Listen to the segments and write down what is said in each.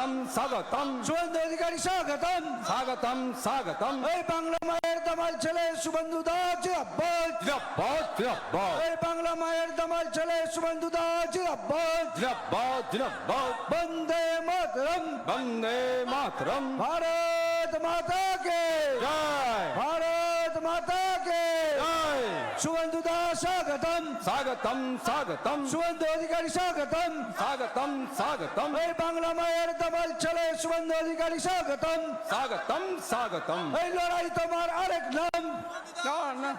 স্বাগতম স্বাগতম শুভেন্দু অধিকারী স্বাগতম স্বাগতম স্বাগতম এই বাংলা মায়ের দামাল ছেলে শুভেন্দু দাস জিন্দাবাদ জিন্দাবাদ জিন্দাবাদ এই বাংলা মায়ের দামাল ছেলে শুভেন্দু দাস জিন্দাবাদ জিন্দাবাদ জিন্দাবাদ বন্দে মাতরম বন্দে মাতরম ভারত মাতা কে জয় ভারত মাতা কে জয় শুভেন্দু দাস স্বাগতম স্বাগতম স্বাগতম শুভেন্দু অধিকারী স্বাগতম স্বাগতম স্বাগতম এই বাংলা মায়ের দামাল ছেলে শুভেন্দু অধিকারী স্বাগতম স্বাগতম স্বাগতম এই লড়াই তোমার আরেক নাম না না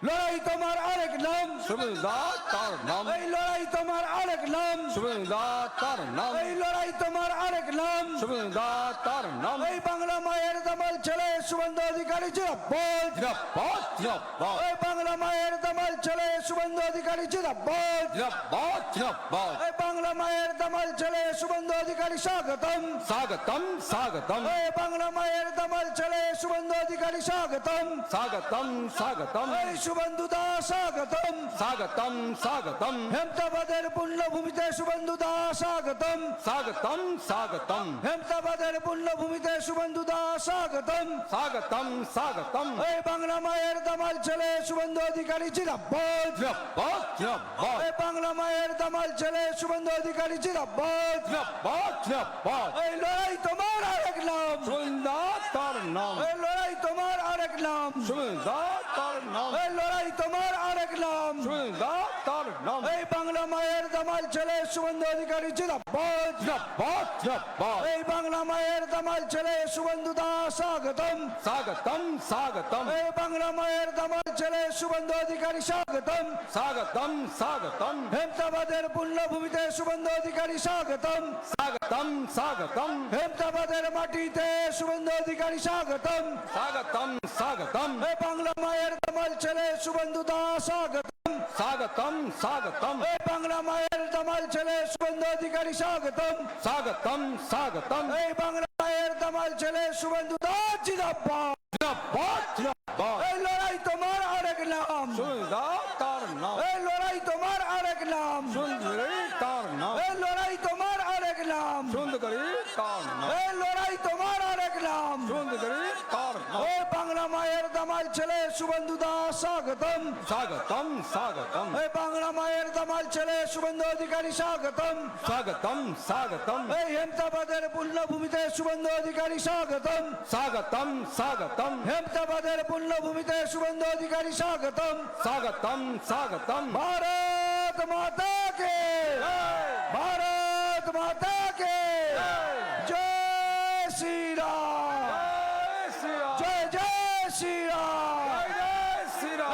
লড়াই তোমার আরেক নাম শুভেন্দু দাস তার নাম এই লড়াই তোমার আরেক নাম শুভেন্দু দাস তার নাম এই লড়াই তোমার আরেক নাম শুভেন্দু দাস তার নাম এই বাংলা মায়ের দামাল ছেলে শুভেন্দু অধিকারী জিন্দাবাদ জিন্দাবাদ জিন্দাবাদ এই বাংলা মায়ের দামাল ছেলে শুভেন্দু অধিকারী জিন্দাবাদ জিন্দাবাদ জিন্দাবাদ এই বাংলা মায়ের দামাল ছেলে শুভেন্দু অধিকারী স্বাগতম স্বাগতম স্বাগতম এই বাংলা মায়ের দামাল ছেলে শুভেন্দু অধিকারী স্বাগতম স্বাগতম স্বাগতম এই শুভেন্দু দাস স্বাগতম স্বাগতম স্বাগতম হেমতাবাদের পুণ্যভূমিতে শুভেন্দু দাস স্বাগতম স্বাগতম স্বাগতম হেমতাবাদের পুণ্যভূমিতে শুভেন্দু দাস স্বাগতম স্বাগতম স্বাগতম এই বাংলা মায়ের দামাল ছেলে শুভেন্দু অধিকারী জিন্দাবাদ জিন্দাবাদ জিন্দাবাদ এই বাংলা মায়ের দামাল ছেলে শুভেন্দু অধিকারী জিন্দাবাদ জিন্দাবাদ জিন্দাবাদ এই লড়াই তোমার আরেক নাম শুভেন্দু দাস তার নাম এই লড়াই তোমার আরেক নাম শুভেন্দু দাস তার নাম এই লড়াই তোমার আরেক নাম শুভেন্দু দাস তার নাম এই বাংলা মায়ের দামাল ছেলে শুভেন্দু অধিকারী জিন্দাবাদ জিন্দাবাদ জিন্দাবাদ এই বাংলা মায়ের দামাল ছেলে শুভেন্দু দাস স্বাগতম স্বাগতম স্বাগতম এই বাংলা মায়ের দামাল ছেলে শুভেন্দু অধিকারী স্বাগতম স্বাগতম স্বাগতম হেমতাবাদের পুণ্যভূমিতে শুভেন্দু অধিকারী স্বাগতম স্বাগতম স্বাগতম হেমতাবাদের মাটিতে শুভেন্দু অধিকারী স্বাগতম স্বাগতম স্বাগতম এই বাংলা মায়ের দামাল ছেলে শুভেন্দু দাস স্বাগতম স্বাগতম স্বাগতম এই বাংলা মায়ের দামাল ছেলে শুভেন্দু অধিকারী স্বাগতম স্বাগতম স্বাগতম এই বাংলা মায়ের দামাল ছেলে শুভেন্দু দাস জিন্দাবাদ জিন্দাবাদ জিন্দাবাদ এই লড়াই তোমার আরেক নাম শুভেন্দু দাস তার নাম এই লড়াই তোমার আরেক নাম সুন্দরী তার নাম এই লড়াই তোমার আরেক নাম সুন্দরী তার নাম এই লড়াই তোমার আরেক নাম সুন্দরী তার নাম এই বাংলা মায়ের দামাল ছেলে শুভেন্দু দাস স্বাগতম স্বাগতম স্বাগতম এই বাংলা মায়ের দামাল ছেলে শুভেন্দু অধিকারী স্বাগতম স্বাগতম স্বাগতম এই হেমতাবাদের পুণ্যভূমিতে শুভেন্দু অধিকারী স্বাগতম স্বাগতম স্বাগতম হেমতাবাদের পুণ্যভূমিতে শুভেন্দু অধিকারী স্বাগতম স্বাগতম স্বাগতম भारत माता के भारत माता के जय श्री राम जय जय श्री राम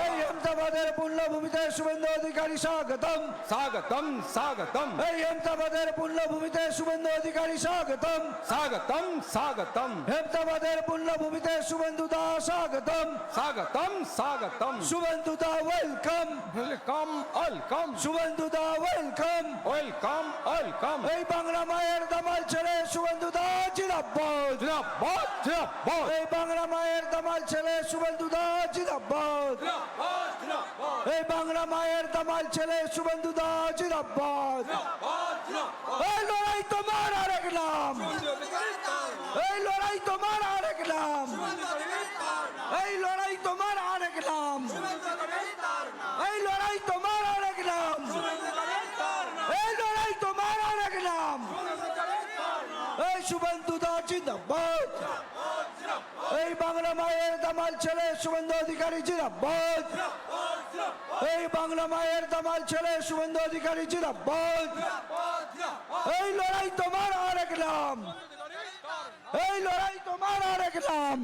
এই হেমতাবাদের পুণ্যভূমিতে শুভেন্দু অধিকারী স্বাগতম স্বাগতম স্বাগতম এই হেমতাবাদের পুণ্যভূমিতে শুভেন্দু অধিকারী স্বাগতম স্বাগতম স্বাগতম হেমতাবাদের পুণ্যভূমিতে শুভেন্দু দাস স্বাগতম স্বাগতম স্বাগতম শুভেন্দু দা ওয়েলকাম ওয়েলকাম ওয়েলকাম শুভেন্দু দা ওয়েলকাম ওয়েলকাম ওয়েলকাম এই বাংলা মায়ের দামাল ছেলে শুভেন্দু দাস জিন্দাবাদ জিন্দাবাদ জিন্দাবাদ এই বাংলা মায়ের দামাল ছেলে শুভেন্দু দাস জিন্দাবাদ এই বাংলা মায়ের দামাল ছেলে শুভেন্দু দাস জিন্দাবাদ এই লড়াই তোমার আরেক নাম এই লড়াই তোমার আরেক নাম এই লড়াই তোমার আরেক নাম এই লড়াই তোমার আরেক নাম এই লড়াই তোমার আরেক নাম এই শুভেন্দু দাস জিন্দাবাদ এই বাংলা মায়ের দামাল ছেলে শুভেন্দু অধিকারী জিন্দাবাদ এই বাংলা মায়ের দামাল ছেলে শুভেন্দু অধিকারী জিন্দাবাদ এই লড়াই তোমার আরেক নাম এই লড়াই তোমার আরেক নাম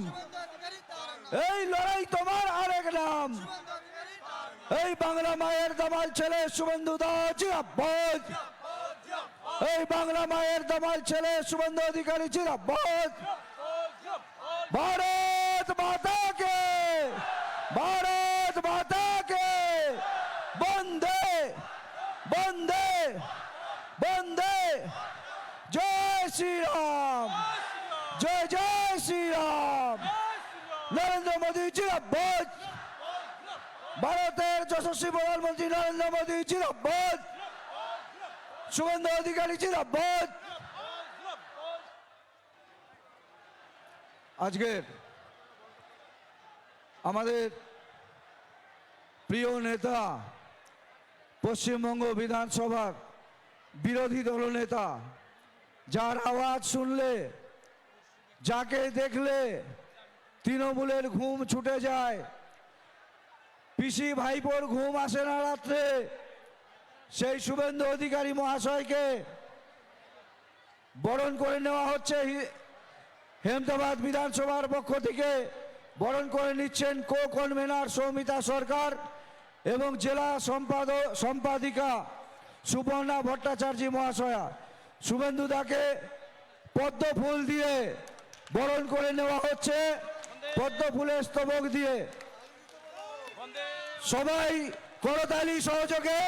এই লড়াই তোমার আরেক নাম এই বাংলা মায়ের দামাল ছেলে শুভেন্দু দাস জিন্দাবাদ এই বাংলা মায়ের দামাল ছেলে শুভেন্দু অধিকারী জিন্দাবাদ भारत माता के भारत माता के बंदे बंदे बंदे जय श्री राम जय जय श्री राम नरेंद्र मोदी जिंदाबाद भारतेर यशस्वी प्रधानमंत्री नरेंद्र मोदी जिंदाबाद शुभेंदु अधिकारी जिंदाबाद আজকের আমাদের প্রিয় নেতা পশ্চিমবঙ্গ বিধানসভার বিরোধী দলনেতা, যার আওয়াজ শুনলে, যাকে দেখলে তৃণমূলের ঘুম ছুটে যায়, পিসি ভাইপোর ঘুম আসে না রাত্রে, সেই শুভেন্দু অধিকারী মহাশয়কে বরণ করে নেওয়া হচ্ছে। হেমতাবাদ বিধানসভার পক্ষ থেকে বরণ করে নিচ্ছেন কো কনভেনার সৌমিতা সরকার এবং জেলা সম্পাদিকা সুপর্ণা ভট্টাচার্য মহাশয়া। শুভেন্দু দাকে পদ্ম ফুল দিয়ে বরণ করে নেওয়া হচ্ছে, পদ্ম ফুলের স্তবক দিয়ে। সবাই করতালি সহযোগে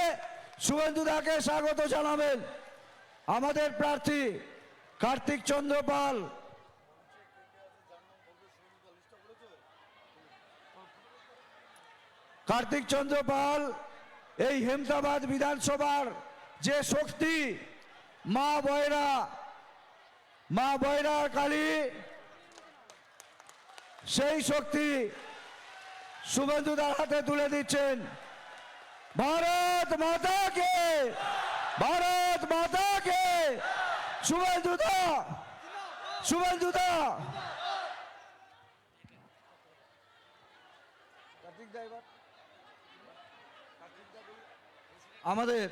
শুভেন্দু দাকে স্বাগত জানাবেন। আমাদের প্রার্থী কার্তিক চন্দ্র পাল, কার্তিক চন্দ্র পাল এই হেমতাবাদ বিধানসভার যে শক্তি, মা বয়রার কালী, সেই শক্তি শুভেন্দুদার হাতে তুলে দিচ্ছেন। ভারত মাতা কে, ভারত মাতা কে। শুভেন্দুদা, শুভেন্দুদা। আমাদের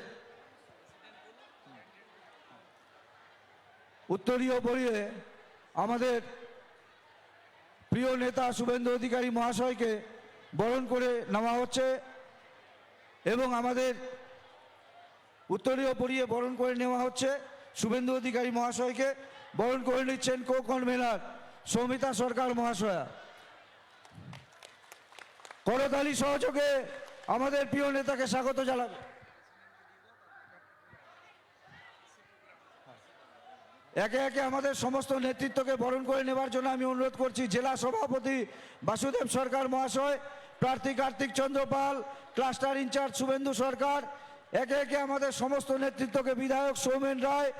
উত্তরীয় পরিয়ে আমাদের প্রিয় নেতা শুভেন্দু অধিকারী মহাশয়কে বরণ করে নেওয়া হচ্ছে এবং আমাদের উত্তরীয় পরিয়ে বরণ করে নেওয়া হচ্ছে। শুভেন্দু অধিকারী মহাশয়কে বরণ করে নিচ্ছেন কো কনভেনার সৌমিতা সরকার মহাশয়া। করতালি সহযোগে আমাদের প্রিয় নেতাকে স্বাগত জানাবে। একে একে আমাদের সমস্ত নেতৃত্বকে বরণ করে নেবার জন্য আমি অনুরোধ করছি জেলা সভাপতি বাসুদেব সরকার মহাশয়, প্রার্থী কার্তিক চন্দ্র পাল, ক্লাস্টার ইনচার্জ শুভেন্দু সরকার, একে একে আমাদের সমস্ত নেতৃত্বকে বিধায়ক সৌমেন রায়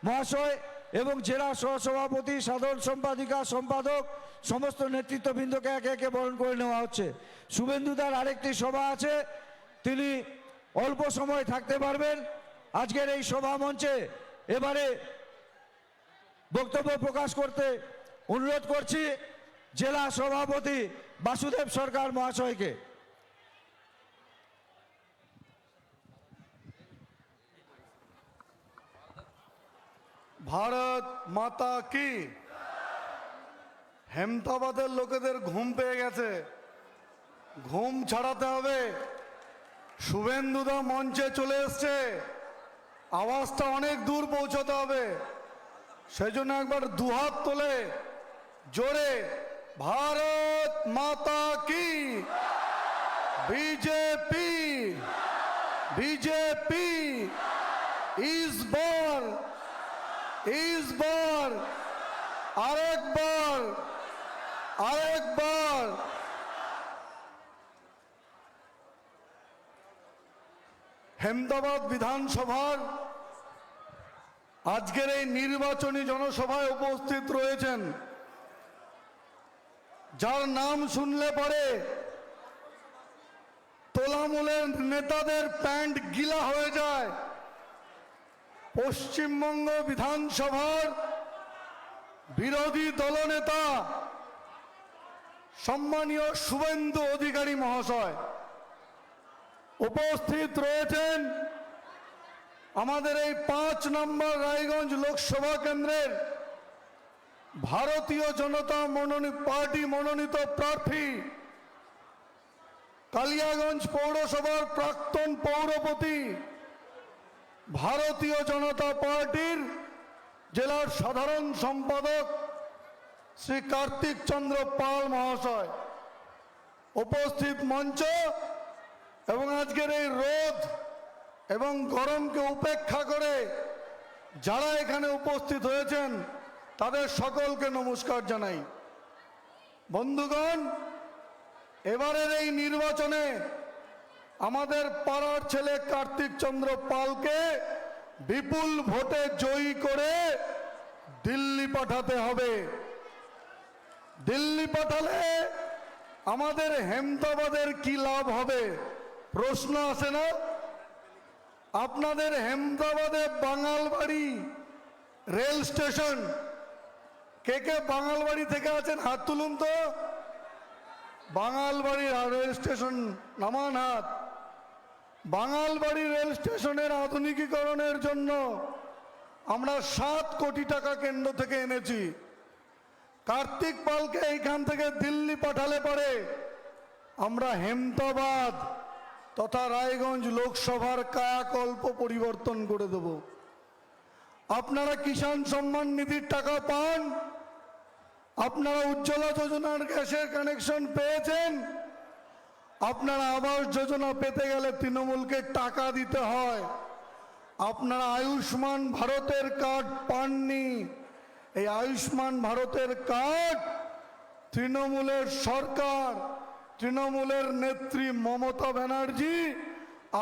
মহাশয় এবং জেলা সহসভাপতি, সাধারণ সম্পাদিকা, সম্পাদক, সমস্ত নেতৃত্ববৃন্দকে একে একে বরণ করে নেওয়া হচ্ছে। শুভেন্দুদার আরেকটি সভা আছে, তিনি অল্প সময় থাকতে পারবেন আজকের এই সভা মঞ্চে। এবারে বক্তব্য প্রকাশ করতে অনুরোধ করছি জেলা সভাপতি বাসুদেব সরকার মহাশয়কে। ভারত মাতা কি। হেমতাবাদের লোকেদের ঘুম পেয়ে গেছে, ঘুম ছাড়াতে হবে। শুভেন্দুদা মঞ্চে চলে এসছে, আওয়াজটা অনেক দূর পৌঁছতে হবে। সেজন্য একবার দুহাত তোলে জোরে ভারত মাতা কি। বিজেপি, বিজেপি ইস বল, ইস বল। আরেকবার, আরেকবার। হেমতাবাদ বিধানসভার আজকের এই নির্বাচনী জনসভায় উপস্থিত রয়েছেন, যার নাম শুনলে পরে তৃণমূলের নেতাদের প্যান্ট গিলা হয়ে যায়। পশ্চিমবঙ্গ বিধানসভার বিরোধী দলনেতা সম্মানীয় শুভেন্দু অধিকারী মহাশয় উপস্থিত রয়েছেন। আমাদের এই 5 নম্বর রায়গঞ্জ লোকসভা কেন্দ্রের ভারতীয় জনতা পার্টি মনোনীত প্রার্থী, কালিয়াগঞ্জ পৌরসভার প্রাক্তন পৌরপতি, ভারতীয় জনতা পার্টির জেলার সাধারণ সম্পাদক শ্রী কার্তিক চন্দ্র পাল মহাশয় উপস্থিত মঞ্চ এবং আজকের এই রোদ এবং গরমকে উপেক্ষা করে যারা এখানে উপস্থিত হয়েছেন তাদের সকলকে নমস্কার জানাই। বন্ধুগণ, এবারের এই নির্বাচনে আমাদের পাড়ার ছেলে কার্তিক চন্দ্র পালকে বিপুল ভোটে জয়ী করে দিল্লি পাঠাতে হবে। দিল্লি পাঠালে আমাদের হেমতাবাদের কি লাভ হবে? প্রশ্ন আসে না? আপনাদের হেমতাবাদে বাঙালবাড়ি রেল স্টেশন, কে কে বাঙালবাড়ি থেকে আছেন হাত তুলুন তো। বাঙালবাড়ি রেল স্টেশন, নামান হাত। বাঙালবাড়ি রেল স্টেশনের আধুনিকীকরণের জন্য আমরা 7 কোটি টাকা কেন্দ্র থেকে এনেছি। কার্তিক পালকে এইখান থেকে দিল্লি পাঠালে পরে আমরা হেমতাবাদ তথা রায়গঞ্জ লোকসভার কায়াকল্প পরিবর্তন করে দেব। আপনারা কিষাণ সম্মান নিধির টাকা পান, আপনারা উজ্জ্বলা যোজনার গ্যাসের কানেকশন পেয়েছেন, আপনারা আবাস যোজনা পেতে গেলে তৃণমূলকে টাকা দিতে হয়। আপনারা আয়ুষ্মান ভারতের কার্ড পাননি, এই আয়ুষ্মান ভারতের কার্ড তৃণমূলের সরকার, তৃণমূলের নেত্রী মমতা ব্যানার্জি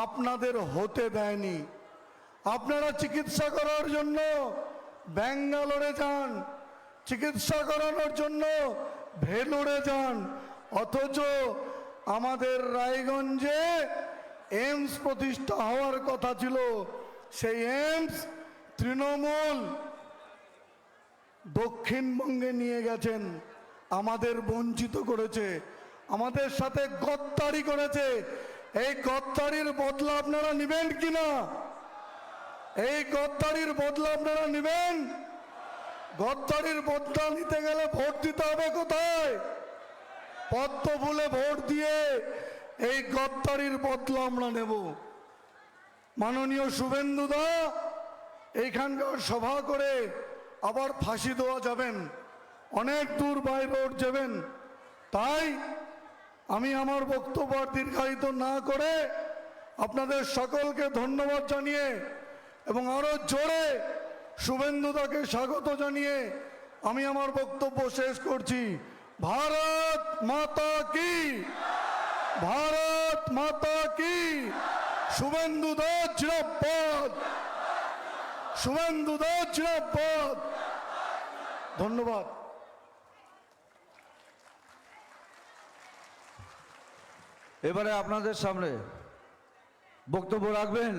আপনাদের হতে দেয়নি। আপনারা চিকিৎসা করার জন্য ব্যাঙ্গালোরে যান, চিকিৎসা করানোর জন্য ভেলোরে যান, অথচ আমাদের রায়গঞ্জে এইমস প্রতিষ্ঠা হওয়ার কথা ছিল, সেই এইমস তৃণমূল দক্ষিণবঙ্গে নিয়ে গেছেন, আমাদের বঞ্চিত করেছে, আমাদের সাথে গদ্দারি করেছে। এই গদ্দারির বদলা আপনারা নেবেন কিনা? এই গদ্দারির বদলা আপনারা নেবেন? গদ্দারির বদলা নিতে গেলে ভোট দিতে হবে কোথায়? পদ্ম ফুলে ভোট দিয়ে এই গদ্দারির বদলা আমরা নেব। মাননীয় শুভেন্দুদা এইখানকার সভা করে আবার ফাঁসি দেওয়া যাবেন, অনেক দূর বাই রোড যাবেন। তাই আমি আমার বক্তব্য আর দীর্ঘায়িত না করে আপনাদের সকলকে ধন্যবাদ জানিয়ে এবং আরো জোরে শুভেন্দুদাকে স্বাগত জানিয়ে আমি আমার বক্তব্য শেষ করছি। ভারত মাতা কি, ভারত মাতা কি। শুভেন্দুদা জিন্দাবাদ, শুভেন্দুদা জিন্দাবাদ। ধন্যবাদ। এবারে আপনাদের সামনে বক্তব্য রাখবেন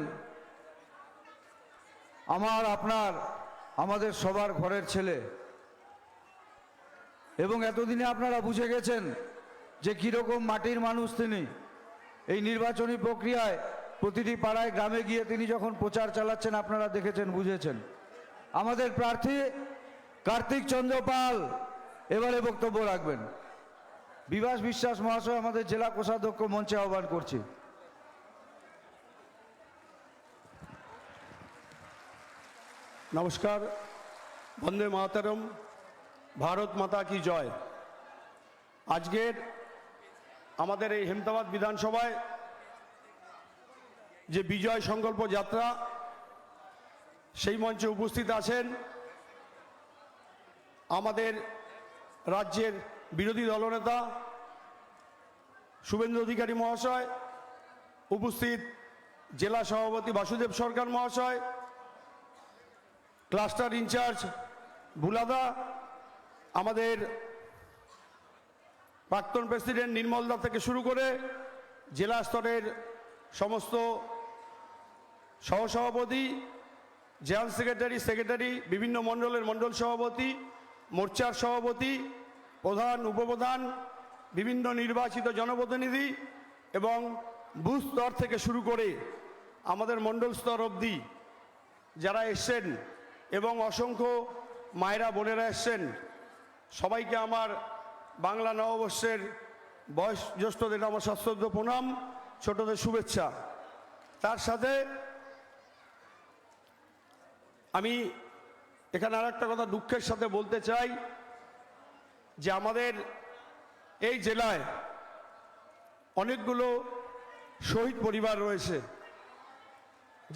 আমাদের সবার ঘরের ছেলে, এবং এতদিনে আপনারা বুঝে গেছেন যে কিরকম মাটির মানুষ তিনি। এই নির্বাচনী প্রক্রিয়ায় প্রতিটি পাড়ায় গ্রামে গিয়ে তিনি যখন প্রচার চালাচ্ছেন আপনারা দেখেছেন, বুঝেছেন। আমাদের প্রার্থী কার্তিক চন্দ্র পাল এবারে বক্তব্য রাখবেন। বিভাস বিশ্বাস মহাশয় আমাদের জেলা কোষাধ্যক্ষ মঞ্চে আহ্বান করছি। নমস্কার, বন্দে মাতরম, ভারত মাতা কি জয়। আজকের আমাদের এই হেমতাবাদ বিধানসভায় যে বিজয় সংকল্প যাত্রা, সেই মঞ্চে উপস্থিত আছেন আমাদের রাজ্যের বিরোধী দলনেতা শুভেন্দু অধিকারী মহাশয়, উপস্থিত জেলা সভাপতি বাসুদেব সরকার মহাশয়, ক্লাস্টার ইনচার্জ ভুলাদা, আমাদের প্রাক্তন প্রেসিডেন্ট নির্মল দা থেকে শুরু করে জেলা স্তরের সমস্ত সহসভাপতি, জেনারেল সেক্রেটারি, বিভিন্ন মণ্ডলের মণ্ডল সভাপতি, মোর্চার সভাপতি, প্রধান, উপপ্রধান, বিভিন্ন নির্বাচিত জনপ্রতিনিধি এবং বুথ স্তর থেকে শুরু করে আমাদের মণ্ডল স্তর অবধি যারা এসছেন এবং অসংখ্য মায়েরা বোনেরা এসছেন, সবাইকে আমার বাংলা নববর্ষের বয়োজ্যেষ্ঠদের আমার সশ্রদ্ধ প্রণাম, ছোটদের শুভেচ্ছা। তার সাথে আমি এখানে আর একটা কথা দুঃখের সাথে বলতে চাই যে আমাদের এই জেলায় অনেকগুলো শহীদ পরিবার রয়েছে,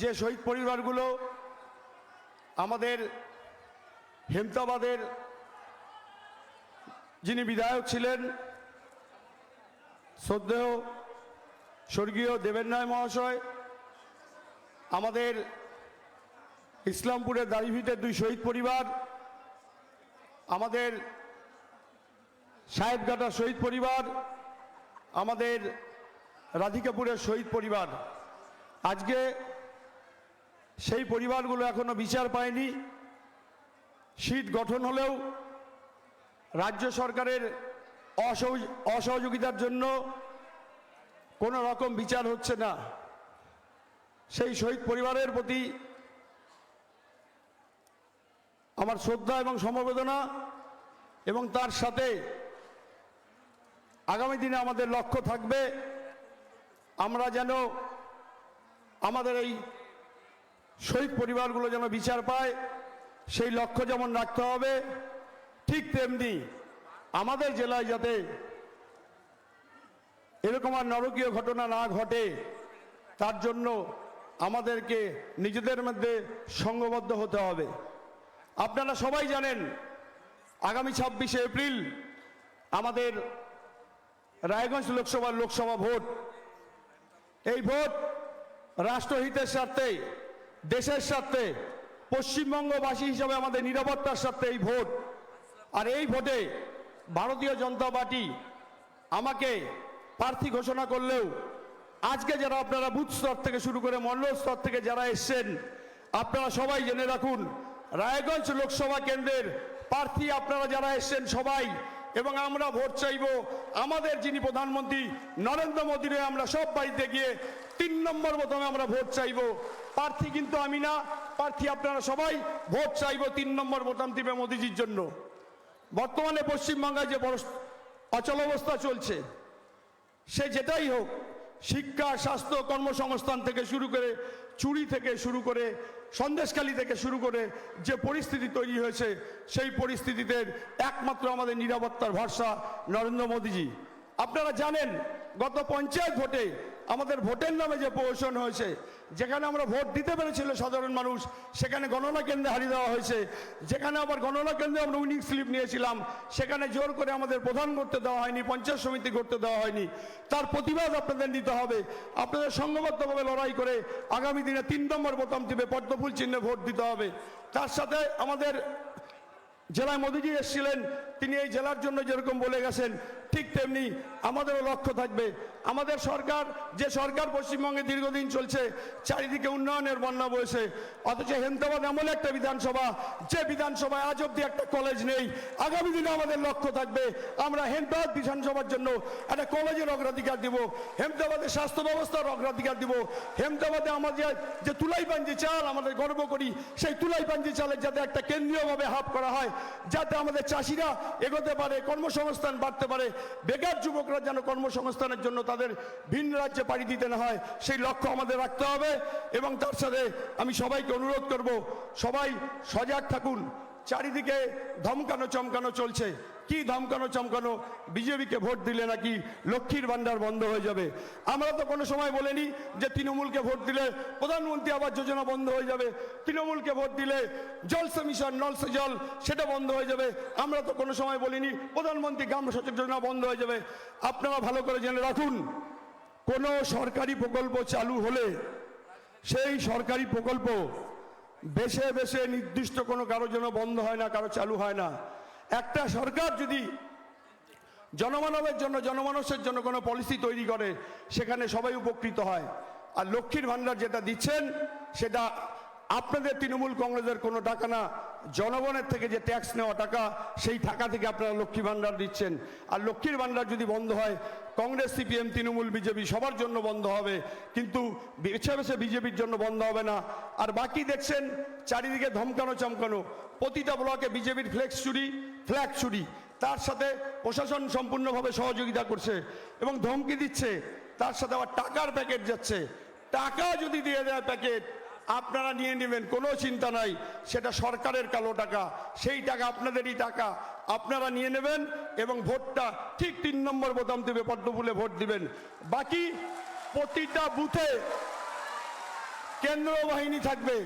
যে শহীদ পরিবারগুলো আমাদের হেমতাবাদের যিনি বিধায়ক ছিলেন শ্রদ্ধেয় স্বর্গীয় দেবেন রায় মহাশয়, আমাদের ইসলামপুরের দাড়িভিটের 2 শহীদ পরিবার, আমাদের সাহেবঘাটা শহীদ পরিবার, আমাদের রাধিকাপুরের শহীদ পরিবার, আজকে সেই পরিবারগুলো এখনো বিচার পায়নি। সিট গঠন হলেও রাজ্য সরকারের অসহযোগিতার জন্য কোনো রকম বিচার হচ্ছে না। সেই শহীদ পরিবারের প্রতি আমার শ্রদ্ধা এবং সমবেদনা, এবং তার সাথে আগামী দিনে আমাদের লক্ষ্য থাকবে আমরা যেন আমাদের এই শহীদ পরিবারগুলো যেন বিচার পায়, সেই লক্ষ্য যেমন রাখতে হবে, ঠিক তেমনি আমাদের জেলায় যাতে এরকম আর নরকীয় ঘটনা না ঘটে তার জন্য আমাদেরকে নিজেদের মধ্যে সংঘবদ্ধ হতে হবে। আপনারা সবাই জানেন আগামী 26শে এপ্রিল আমাদের রায়গঞ্জ লোকসভা ভোট। এই ভোট রাষ্ট্রহিতের স্বার্থে, দেশের স্বার্থে, পশ্চিমবঙ্গবাসী হিসাবে আমাদের নিরাপত্তার স্বার্থে এই ভোট। আর এই ভোটে ভারতীয় জনতা পার্টি আমাকে প্রার্থী ঘোষণা করলেও আজকে যারা আপনারা বুথ স্তর থেকে শুরু করে মণ্ডল স্তর থেকে যারা এসছেন, আপনারা সবাই জেনে রাখুন রায়গঞ্জ লোকসভা কেন্দ্রের প্রার্থী আপনারা যারা এসছেন সবাই, এবং আমরা ভোট চাইব আমাদের যিনি প্রধানমন্ত্রী নরেন্দ্র মোদীর হয়ে আমরা সব বাড়িতে গিয়ে 3 নম্বর বোতামে আমরা ভোট চাইব। প্রার্থী কিন্তু আমি না, প্রার্থী আপনারা সবাই ভোট চাইব 3 নম্বর বোতাম টিপে মোদীজির জন্য। বর্তমানে পশ্চিমবঙ্গে যে বড় অচলাবস্থা চলছে, সে যেটাই হোক, শিক্ষা, স্বাস্থ্য, কর্মসংস্থান থেকে শুরু করে, চুরি থেকে শুরু করে, সন্দেশখালী থেকে শুরু করে যে পরিস্থিতি তৈরি হয়েছে, সেই পরিস্থিতিতে একমাত্র আমাদের নিরাপত্তার ভরসা নরেন্দ্র মোদীজি। আপনারা জানেন গত পঞ্চায়েত ভোটে আমাদের ভোটের নামে যে প্রহসন হয়েছে, যেখানে আমরা ভোট দিতে পেরেছিল সাধারণ মানুষ, সেখানে গণনা কেন্দ্রে হারিয়ে দেওয়া হয়েছে। যেখানে আবার গণনা কেন্দ্রে আমরা উইনিং স্লিপ নিয়েছিলাম, সেখানে জোর করে আমাদের প্রধান করতে দেওয়া হয়নি, পঞ্চায়েত সমিতি করতে দেওয়া হয়নি। তার প্রতিবাদ আপনাদের নিতে হবে। আপনাদের সংঘবদ্ধভাবে লড়াই করে আগামী দিনে 3 নম্বর বোতাম টিপে পদ্মফুল চিহ্নে ভোট দিতে হবে। তার সাথে আমাদের জেলায় মোদীজি এসেছিলেন, তিনি এই জেলার জন্য যেরকম বলে গেছেন, ঠিক তেমনি আমাদেরও লক্ষ্য থাকবে। আমাদের সরকার, যে সরকার পশ্চিমবঙ্গে দীর্ঘদিন চলছে, চারিদিকে উন্নয়নের বন্যা বয়েছে, অথচ হেমতাবাদ এমন একটা বিধানসভা, যে বিধানসভায় আজ অব্দি একটা কলেজ নেই। আগামী দিনে আমাদের লক্ষ্য থাকবে আমরা হেমতাবাদ বিধানসভার জন্য একটা কলেজের অগ্রাধিকার দিব, হেমতাবাদের স্বাস্থ্য ব্যবস্থার অগ্রাধিকার দিব, হেমতাবাদে আমাদের যে তুলাইপাঞ্জি চাল আমাদের গর্ব করি, সেই তুলাইপাঞ্জি চালের যাতে একটা কেন্দ্রীয়ভাবে হাব করা হয়, যাতে আমাদের চাষিরা এগোতে পারে, কর্মসংস্থান বাড়তে পারে, বেকার যুবকরা যেন কর্মসংস্থানের জন্য তাদের ভিন্ন রাজ্যে পাড়ি দিতে না হয়, সেই লক্ষ্য আমাদের রাখতে হবে। এবং তার সাথে আমি সবাইকে অনুরোধ করব, সবাই সজাগ থাকুন। চারিদিকে ধমকানো চমকানো চলছে। কি ধমকানো চমকানো? বিজেপিকে ভোট দিলে নাকি লক্ষ্মীর ভান্ডার বন্ধ হয়ে যাবে। আমরা তো কোনো সময় বলিনি যে তৃণমূলকে ভোট দিলে প্রধানমন্ত্রী আবাস যোজনা বন্ধ হয়ে যাবে, তৃণমূলকে ভোট দিলে জল সে মিশন, নল সে জল, সেটা বন্ধ হয়ে যাবে। আমরা তো কোনো সময় বলিনি প্রধানমন্ত্রী গ্রাম সড়ক যোজনা বন্ধ হয়ে যাবে। আপনারা ভালো করে জেনে রাখুন, কোনো সরকারি প্রকল্প চালু হলে সেই সরকারি প্রকল্প বেছে বেছে নির্দিষ্ট কোনো কারোর জন্য বন্ধ হয় না, কারো চালু হয় না। একটা সরকার যদি জনমানবের জন্য, জনমানুষের জন্য কোনো পলিসি তৈরি করে, সেখানে সবাই উপকৃত হয়। আর লক্ষ্মীর ভান্ডার যেটা দিচ্ছেন, সেটা আপনাদের তৃণমূল কংগ্রেসের কোনো টাকা না, জনগণের থেকে যে ট্যাক্স নেওয়া টাকা, সেই টাকা থেকে আপনারা লক্ষ্মী ভান্ডার দিচ্ছেন। আর লক্ষ্মীর ভান্ডার যদি বন্ধ হয়, কংগ্রেস, সিপিএম, তৃণমূল, বিজেপি সবার জন্য বন্ধ হবে, কিন্তু বেছে বেছে বিজেপির জন্য বন্ধ হবে না। আর বাকি দেখছেন চারিদিকে ধমকানো চমকানো, প্রতিটা ব্লকে বিজেপির ফ্ল্যাগ চুরি, তার সাথে প্রশাসন সম্পূর্ণভাবে সহযোগিতা করছে এবং ধমকি দিচ্ছে। তার সাথে আবার টাকার প্যাকেট যাচ্ছে। টাকা যদি দিয়ে দেয় প্যাকেট, আপনারা নিয়ে নেবেন, কোনো চিন্তা নাই, সেটা সরকারের কালো টাকা, সেই টাকা আপনাদেরই টাকা, আপনারা নিয়ে নেবেন এবং ভোটটা ঠিক 3 নম্বর বোতাম দেবে, পদ্মফুলে ভোট দিবেন। বাকি প্রতিটা বুথে কেন্দ্র বাহিনী থাকবে,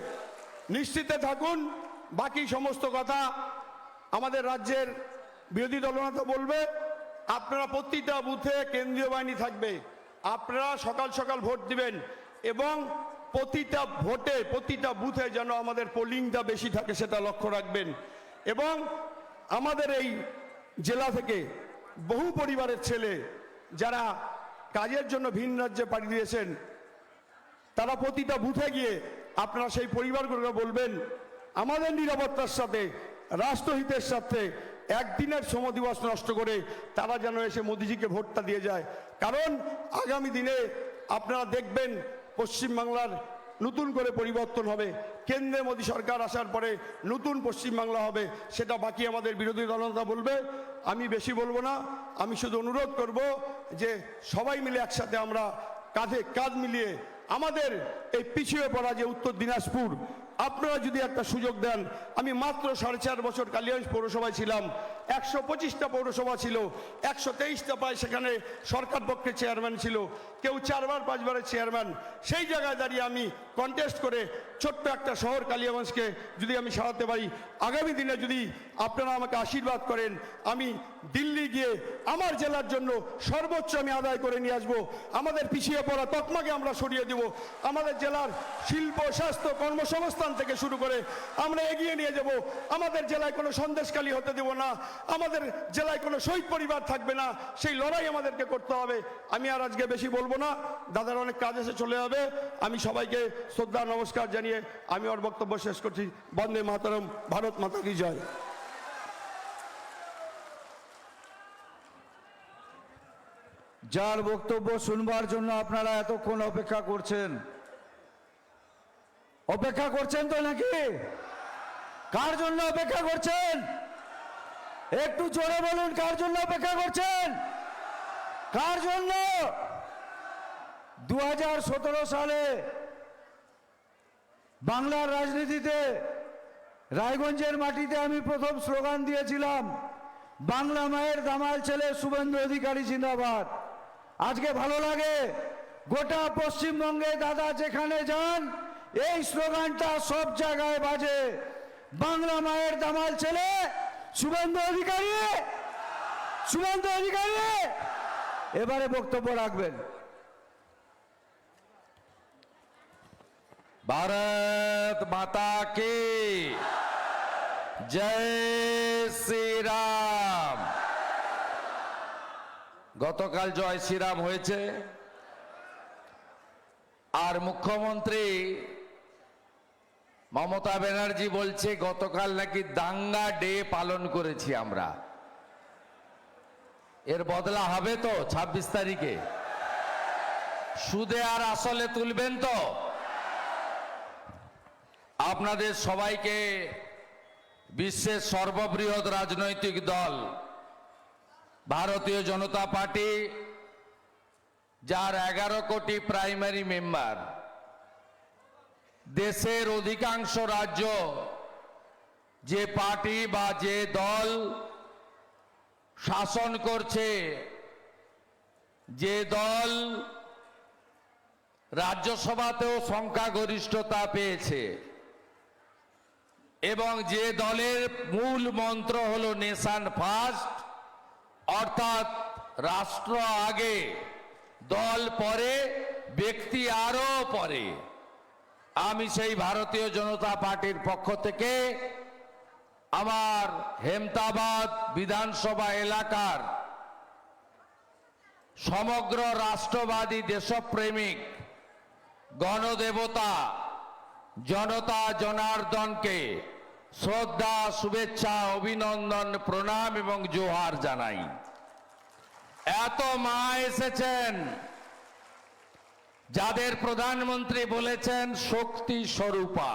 নিশ্চিতে থাকুন। বাকি সমস্ত কথা আমাদের রাজ্যের বিরোধী দলনেতা বলবে। আপনারা প্রতিটা বুথে কেন্দ্রীয় বাহিনী থাকবে, আপনারা সকাল সকাল ভোট দিবেন এবং প্রতিটা ভোটে, প্রতিটা বুথে যেন আমাদের পোলিংটা বেশি থাকে সেটা লক্ষ্য রাখবেন। এবং আমাদের এই জেলা থেকে বহু পরিবারের ছেলে যারা কাজের জন্য ভিন রাজ্যে পাড়ি দিয়েছেন, তারা প্রতিটা বুথে গিয়ে আপনারা সেই পরিবারগুলোকে বলবেন আমাদের নিরাপত্তার সাথে, রাষ্ট্রহিতের সাথে একদিনের শ্রম দিবস নষ্ট করে তারা যেন এসে মোদিজিকে ভোটটা দিয়ে যায়। কারণ আগামী দিনে আপনারা দেখবেন পশ্চিমবাংলার নতুন করে পরিবর্তন হবে, কেন্দ্রে মোদী সরকার আসার পরে নতুন পশ্চিমবাংলা হবে, সেটা বাকি আমাদের বিরোধী দলনেতা বলবে। আমি বেশি বলবো না, আমি শুধু অনুরোধ করব যে সবাই মিলে একসাথে আমরা কাঁধে কাঁধ মিলিয়ে আমাদের এই পিছিয়ে পড়া যে উত্তর দিনাজপুর, আপনারা যদি একটা সুযোগ দেন, আমি মাত্র 4.5 বছর কালিয়াগঞ্জ পৌরসভায় ছিলাম, 125টা পৌরসভা ছিল, 123টা পায় সেখানে সরকার পক্ষে চেয়ারম্যান ছিল, কেউ 4বার 5বারের চেয়ারম্যান। সেই জায়গায় দাঁড়িয়ে আমি কন্টেস্ট করে ছোট্ট একটা শহর কালিয়াগঞ্জকে যদি আমি সারাতে পারি, আগামী দিনে যদি আপনারা আমাকে আশীর্বাদ করেন, আমি দিল্লি গিয়ে আমার জেলার জন্য সর্বোচ্চ আমি আদায় করে নিয়ে আসবো। আমাদের পিছিয়ে পড়া তকমাকে আমরা সরিয়ে দেব, আমাদের জেলার শিল্প, স্বাস্থ্য, কর্মসংস্থান থেকে শুরু করে আমরা এগিয়ে নিয়ে যাব। আমাদের জেলায় কোনো সন্দেশখালী হতে দেব না, আমাদের জেলায় কোনো শহীদ পরিবার থাকবে না। সেই লড়াই আমাদেরকে করতে হবে। আমি আর আজকে বেশি বলবো না, দাদার অনেক কাজ এসে চলে যাবে। আমি সবাইকে শ্রদ্ধা নমস্কার জানিয়ে আমি ওর বক্তব্য শেষ করছি। বন্দে মাতরম, ভারত মাতা কি জয়। যার বক্তব্য শুনবার জন্য আপনারা এতক্ষণ অপেক্ষা করছেন, অপেক্ষা করছেন তো নাকি? কার জন্য অপেক্ষা করছেন? একটু জোরে বলুন, কার জন্য অপেক্ষা করছেন? কার জন্য? 2017 সালে বাংলার রাজনীতিতে রায়গঞ্জের মাটিতে আমি প্রথম স্লোগান দিয়েছিলাম, বাংলা মায়ের দামাল ছেলে শুভেন্দু অধিকারী জিন্দাবাদ। আজকে ভালো লাগে, গোটা পশ্চিমবঙ্গে দাদা যেখানে যান এই স্লোগানটা সব জায়গায় বাজে, বাংলা মায়ের দামাল ছেলে শুভেন্দু অধিকারী, শুভেন্দু অধিকারী। এবারে বক্তব্য রাখবেন। भारत माता की जय श्री राम। গতকাল জয় শ্রীরাম হয়েছে, আর মুখ্যমন্ত্রী মমতা ব্যানার্জি বলছে গতকাল নাকি দাঙ্গা ডে পালন করেছি আমরা। এর বদলা হবে তো 26 তারিখে? সুদে আর আসলে তুলবেন তো? আপনাদের সবাইকে বিশ্বের সর্ববৃহৎ রাজনৈতিক দল ভারতীয় জনতা পার্টি, যার 11 কোটি প্রাইমারি মেম্বার, দেশের অধিকাংশ রাজ্য যে পার্টি বা যে দল শাসন করছে, যে দল রাজ্যসভাতেও সংখ্যাগরিষ্ঠতা পেয়েছে এবং যে দলের মূল মন্ত্র হলো নেশন ফার্স্ট, অর্থাৎ রাষ্ট্র আগে, দল পরে, ব্যক্তি আরো পরে, আমি সেই ভারতীয় জনতা পার্টির পক্ষ থেকে আমার হেমতাবাদ বিধানসভা এলাকার সমগ্র রাষ্ট্রবাদী দেশপ্রেমিক গণদেবতা জনতা জনার্দনকে শ্রদ্ধা, শুভেচ্ছা, অভিনন্দন, প্রণাম এবং জোহার জানাই। এত মা এসেছেন যাদের প্রধানমন্ত্রী বলেছেন শক্তি স্বরূপা।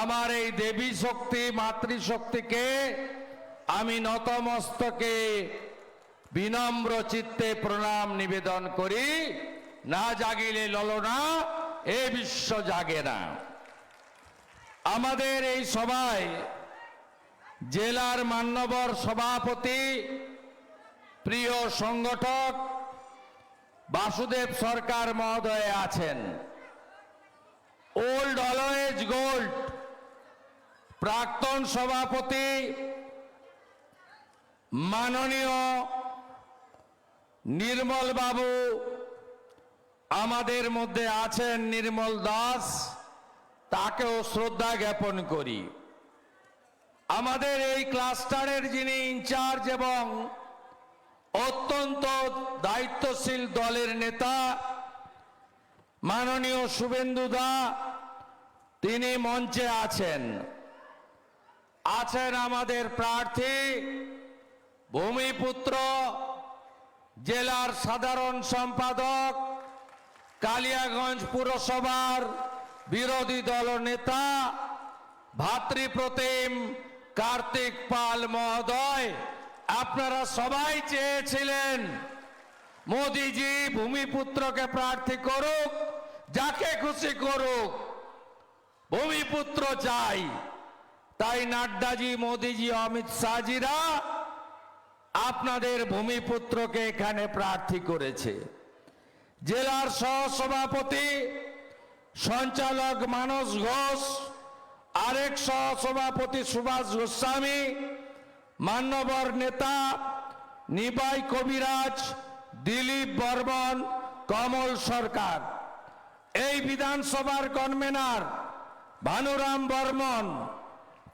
আমার এই দেবী শক্তি, মাতৃশক্তিকে আমি নতমস্তকে বিনম্র চিত্তে প্রণাম নিবেদন করি। না জাগিলে ললনা এ বিশ্ব জাগে না। আমাদের এই সভায় জেলার মান্যবর সভাপতি, প্রিয় সংগঠক বাসুদেব সরকার মহোদয় আছেন, ওল্ড অলওয়েজ গোল্ড প্রাক্তন সভাপতি মাননীয় নির্মল বাবু আমাদের মধ্যে আছেন, নির্মল দাস, তাকেও শ্রদ্ধা জ্ঞাপন করি। আমাদের এই ক্লাস্টারের যিনি ইনচার্জ এবং অত্যন্ত দায়িত্বশীল দলের নেতা মাননীয় শুভেন্দু দা তিনি মঞ্চে আছেন। আছেন আমাদের প্রার্থী ভূমিপুত্র জেলার সাধারণ সম্পাদক, কালিয়াগঞ্জ পুরসভার বিরোধী দল নেতা ভাতৃপ্রতিম কার্তিক পাল মহোদয়। আপনারা সবাই চেয়েছিলেন মোদিজি ভূমিপুত্রকে প্রার্থী করুক, যাকে খুশি করুক, ভূমিপুত্র চাই। তাই নাড্ডাজি, মোদিজি, অমিত শাহজিরা আপনাদের ভূমিপুত্রকে এখানে প্রার্থী করেছে। জেলার সহসভাপতি সঞ্চালক মানস ঘোষ, আরেক সহসভাপতি সুভাষ গোস্বামী, মান্যবর নেতা নিবাই কবিরাজ, দিলীপ বর্মন, কমল সরকার, এই বিধানসভার কনভেনার ভানুরাম বর্মন,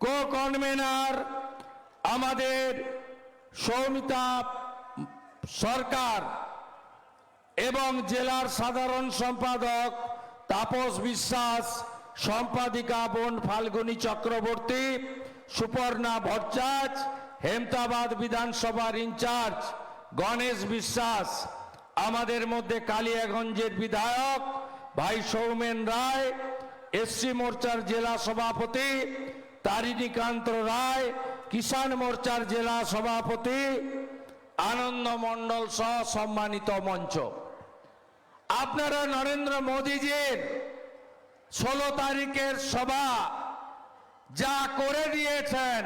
কো কনভেনার আমাদের সৌমিতা সরকার এবং জেলার সাধারণ সম্পাদক তাপস বিশ্বাস, সম্পাদিকা বোন ফাল্গুনী চক্রবর্তী, সুপর্ণা ভট্টাচ, হেমতাবাদ বিধানসভার ইনচার্জ গণেশ বিশ্বাস, আমাদের মধ্যে কালিয়াগঞ্জের বিধায়ক ভাই সৌমেন রায়, এসসি মোর্চার জেলা সভাপতি তারিণীকান্ত রায়, কিষাণ মোর্চার জেলা সভাপতি আনন্দ মণ্ডল সহ সম্মানিত মঞ্চ। আপনারা নরেন্দ্র মোদীজির 16 তারিখের সভা যা করে দিয়েছেন,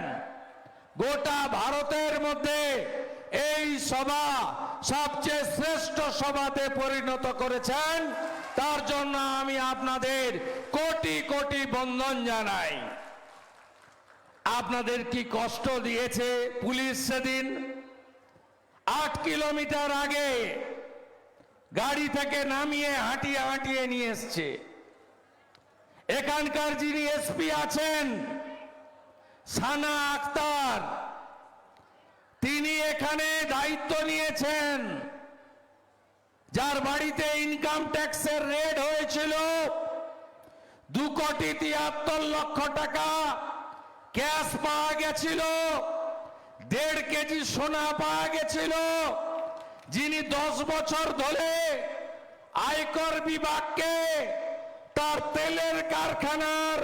গোটা ভারতের মধ্যে এই সভা সবচেয়ে শ্রেষ্ঠ সভাতে পরিণত করেছেন। তার জন্য আমি আপনাদের কোটি কোটি বন্দন জানাই। আপনাদের কি কষ্ট দিয়েছে পুলিশ সেদিন? 8 কিলোমিটার আগে গাড়ি থেকে নামিয়ে হাঁটিয়ে হাঁটিয়ে নিয়ে এসছে। এখানকার যিনি এসপি আছেন সানা আক্তার, তিনি এখানে দায়িত্ব নিয়েছেন। যার বাড়িতে ইনকাম ট্যাক্সের রেড হয়েছিল, 2,73,00,000 টাকা ক্যাশ পাওয়া গেছিল, 1.5 কেজি সোনা পাওয়া গেছিল। যিনি 10 বছর ধরে আয়কর বিভাগকে তার তেলের কারখানার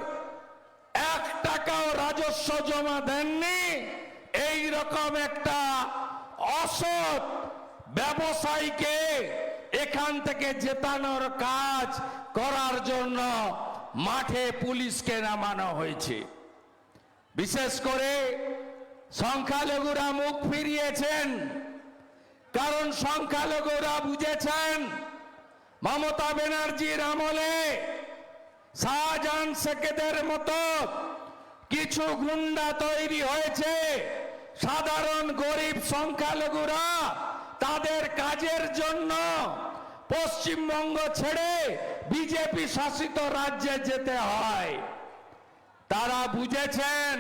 1 টাকাও রাজস্ব জমা দেননি, এই রকম একটা অসৎ ব্যবসায়ীকে এখান থেকে জেতানোর কাজ করার জন্য মাঠে পুলিশকে নামানো হয়েছে। বিশেষ করে সংখ্যালঘুরা মুখ ফিরিয়েছেন, কারণ সংখ্যালঘুরা বুঝেছেন মমতা ব্যানার্জির আমলে শাহজাহান শেখদের মতো কিছু গুন্ডা তৈরি হয়েছে। সাধারণ গরিব সংখ্যালঘুরা তাদের কাজের জন্য পশ্চিমবঙ্গ ছেড়ে বিজেপি শাসিত রাজ্যে যেতে হয়। তারা বুঝেছেন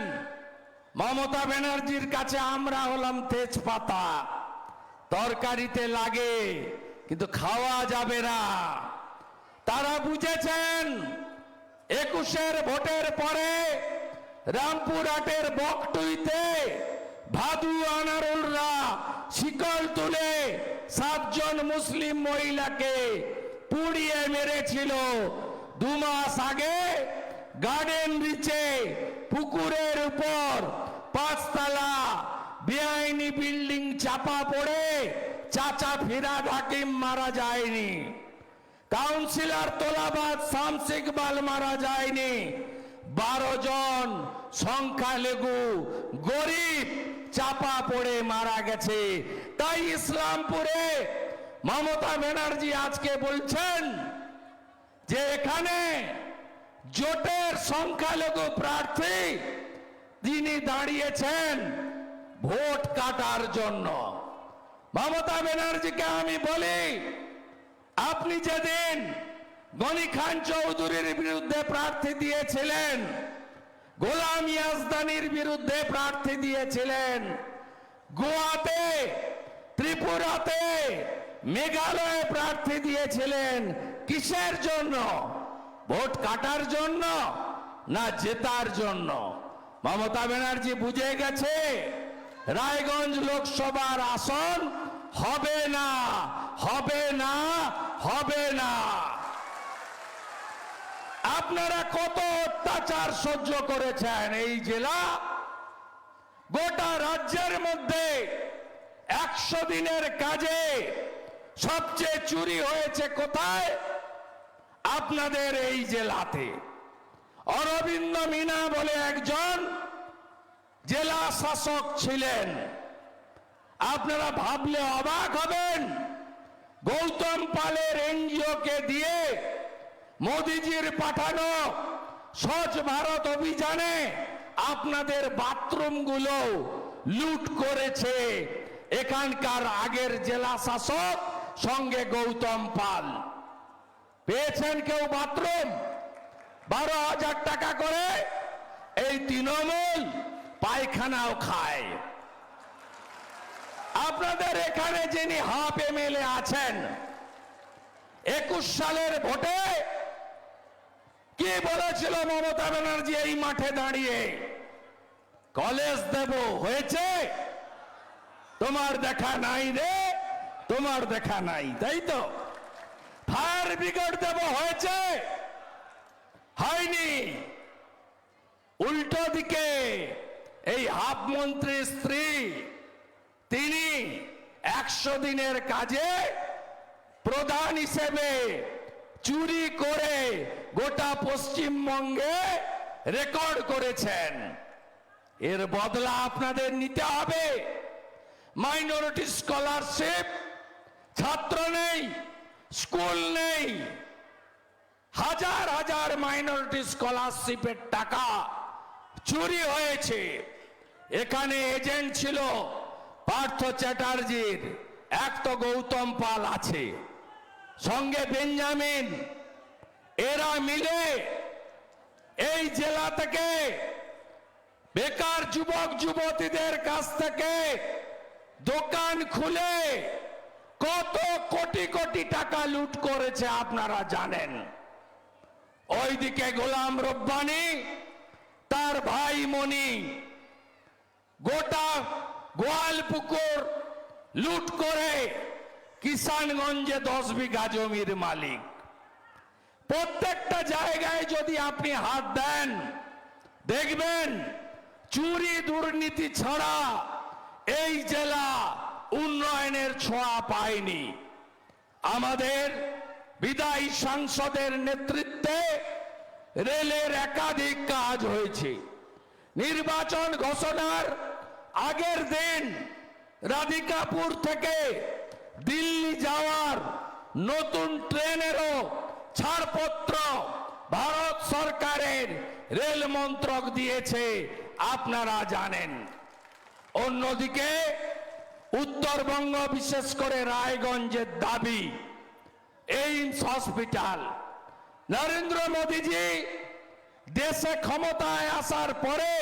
মমতা ব্যানার্জির কাছে আমরা হলাম তেজপাতা, তরকারিতে লাগে কিন্তু খাওয়া যাবে না। তারা বুঝেছেন 21-এর ভোটের পরে রামপুরহাটের বকটুইতে ভাদু আনারুলরা শিকল তুলে 7 জন মুসলিম মহিলাকে পুড়িয়ে মেরেছিল। 2 মাস আগে গার্ডেন রিচে পুকুরের উপর 5 তলা বেআইনি বিল্ডিং চাপা পড়ে চাচা ফিরাদ হাকিম মারা যায়নি, কাউন্সিলর তোলাবাদ শামস ইকবাল মারা যায়নি, 12 জন সংখ্যালঘু গরিব চাপা পড়ে মারা গেছে। তাই ইসলামপুরে মমতা ব্যানার্জি আজকে বলছেন যে এখানে জোটের সংখ্যালঘু প্রার্থী তিনি দাঁড়িয়েছেন ভোট কাটার জন্য। মমতা ব্যানার্জিকে আমি বলি, আপনি যেদিন গনি খান চৌধুরীর বিরুদ্ধে প্রার্থী দিয়েছিলেন, গোলাম ইয়াজদানির বিরুদ্ধে প্রার্থী দিয়েছিলেন, গোয়াতে ত্রিপুরাতে মেঘালয়ে প্রার্থী দিয়েছিলেন কিসের জন্য? ভোট কাটার জন্য না জেতার জন্য? মমতা ব্যানার্জি বুঝে গেছে রায়গঞ্জ লোকসভার আসন হবে না, হবে না, হবে না। আপনারা কত অত্যাচার সহ্য করেছেন এই জেলা। গোটা রাজ্যের মধ্যে 100 দিনের কাজে সবচেয়ে চুরি হয়েছে কোথায়? আপনাদের এই জেলাতে। অরবিন্দ মিনা বলে একজন জেলা শাসক ছিলেন। আপনারা ভাবলে অবাক হবেন, গৌতম পালের এনজিও কে দিয়ে মোদিজির পাঠানো স্বচ্ছ ভারত অভিযানে আপনাদের বাথরুমগুলো লুট করেছে এখানকার আগের জেলা শাসক সঙ্গে গৌতম পাল। পেয়েছেন কেউ বাথরুম? 12,000 টাকা করে এই তৃণমূল পায়খানাও খায়। আপনাদের এখানে যিনি হাফ এমএলএ আছেন, 21 সালের ভোটে কি বলেছিল মমতা ব্যানার্জি এই মাঠে দাঁড়িয়ে? কলেজ দেব, হয়েছে? তোমার দেখা নাই রে, তোমার দেখা নাই, তাই তো? ফায়ার ব্রিগেড দেব, হয়েছে? হয়নি। উল্টো দিকে এই হাফ মন্ত্রীর স্ত্রী, তিনি 100 দিনের কাজে প্রধান হিসেবে চুরি করে গোটা পশ্চিমবঙ্গে রেকর্ড করেছেন। এর বদলা আপনাদের নিতে হবে। মাইনরিটি স্কলারশিপ, ছাত্র নেই, স্কুল নেই, হাজার হাজার মাইনরিটি স্কলারশিপের টাকা চুরি হয়েছে। এখানে এজেন্ট ছিল পার্থ চ্যাটার্জির, এক তো গৌতম পাল আছে, সঙ্গে বেঞ্জামিন। এরা মিলে এই জেলা থেকে বেকার যুবক যুবতীদের কাছ থেকে দোকান খুলে কত কোটি কোটি টাকা লুট করেছে আপনারা জানেন। ওইদিকে গোলাম রব্বানী, তার ভাই মনি গোটা গোয়ালপুকুর লুট করে কিষানগঞ্জে 10 বিঘা জমির মালিক। প্রত্যেকটা জায়গায় যদি আপনি হাত দেন, দেখবেন চুরি দুর্নীতি ছাড়া এই জেলা উন্নয়নের ছোঁয়া পায়নি। আমাদের বিদায়ী সাংসদের নেতৃত্বে রেলের একাধিক কাজ হয়েছে। নির্বাচন ঘোষণার আগের দিন রাধিকাপুর থেকে দিল্লি যাওয়ার নতুন ট্রেনেরও ছাড়পত্র ভারত সরকারের রেল মন্ত্রক দিয়েছে, আপনারা জানেন। অন্যদিকে উত্তরবঙ্গ, বিশেষ করে রায়গঞ্জের দাবি এইমস হসপিটাল। নরেন্দ্র মোদীজি দেশে ক্ষমতায় আসার পরে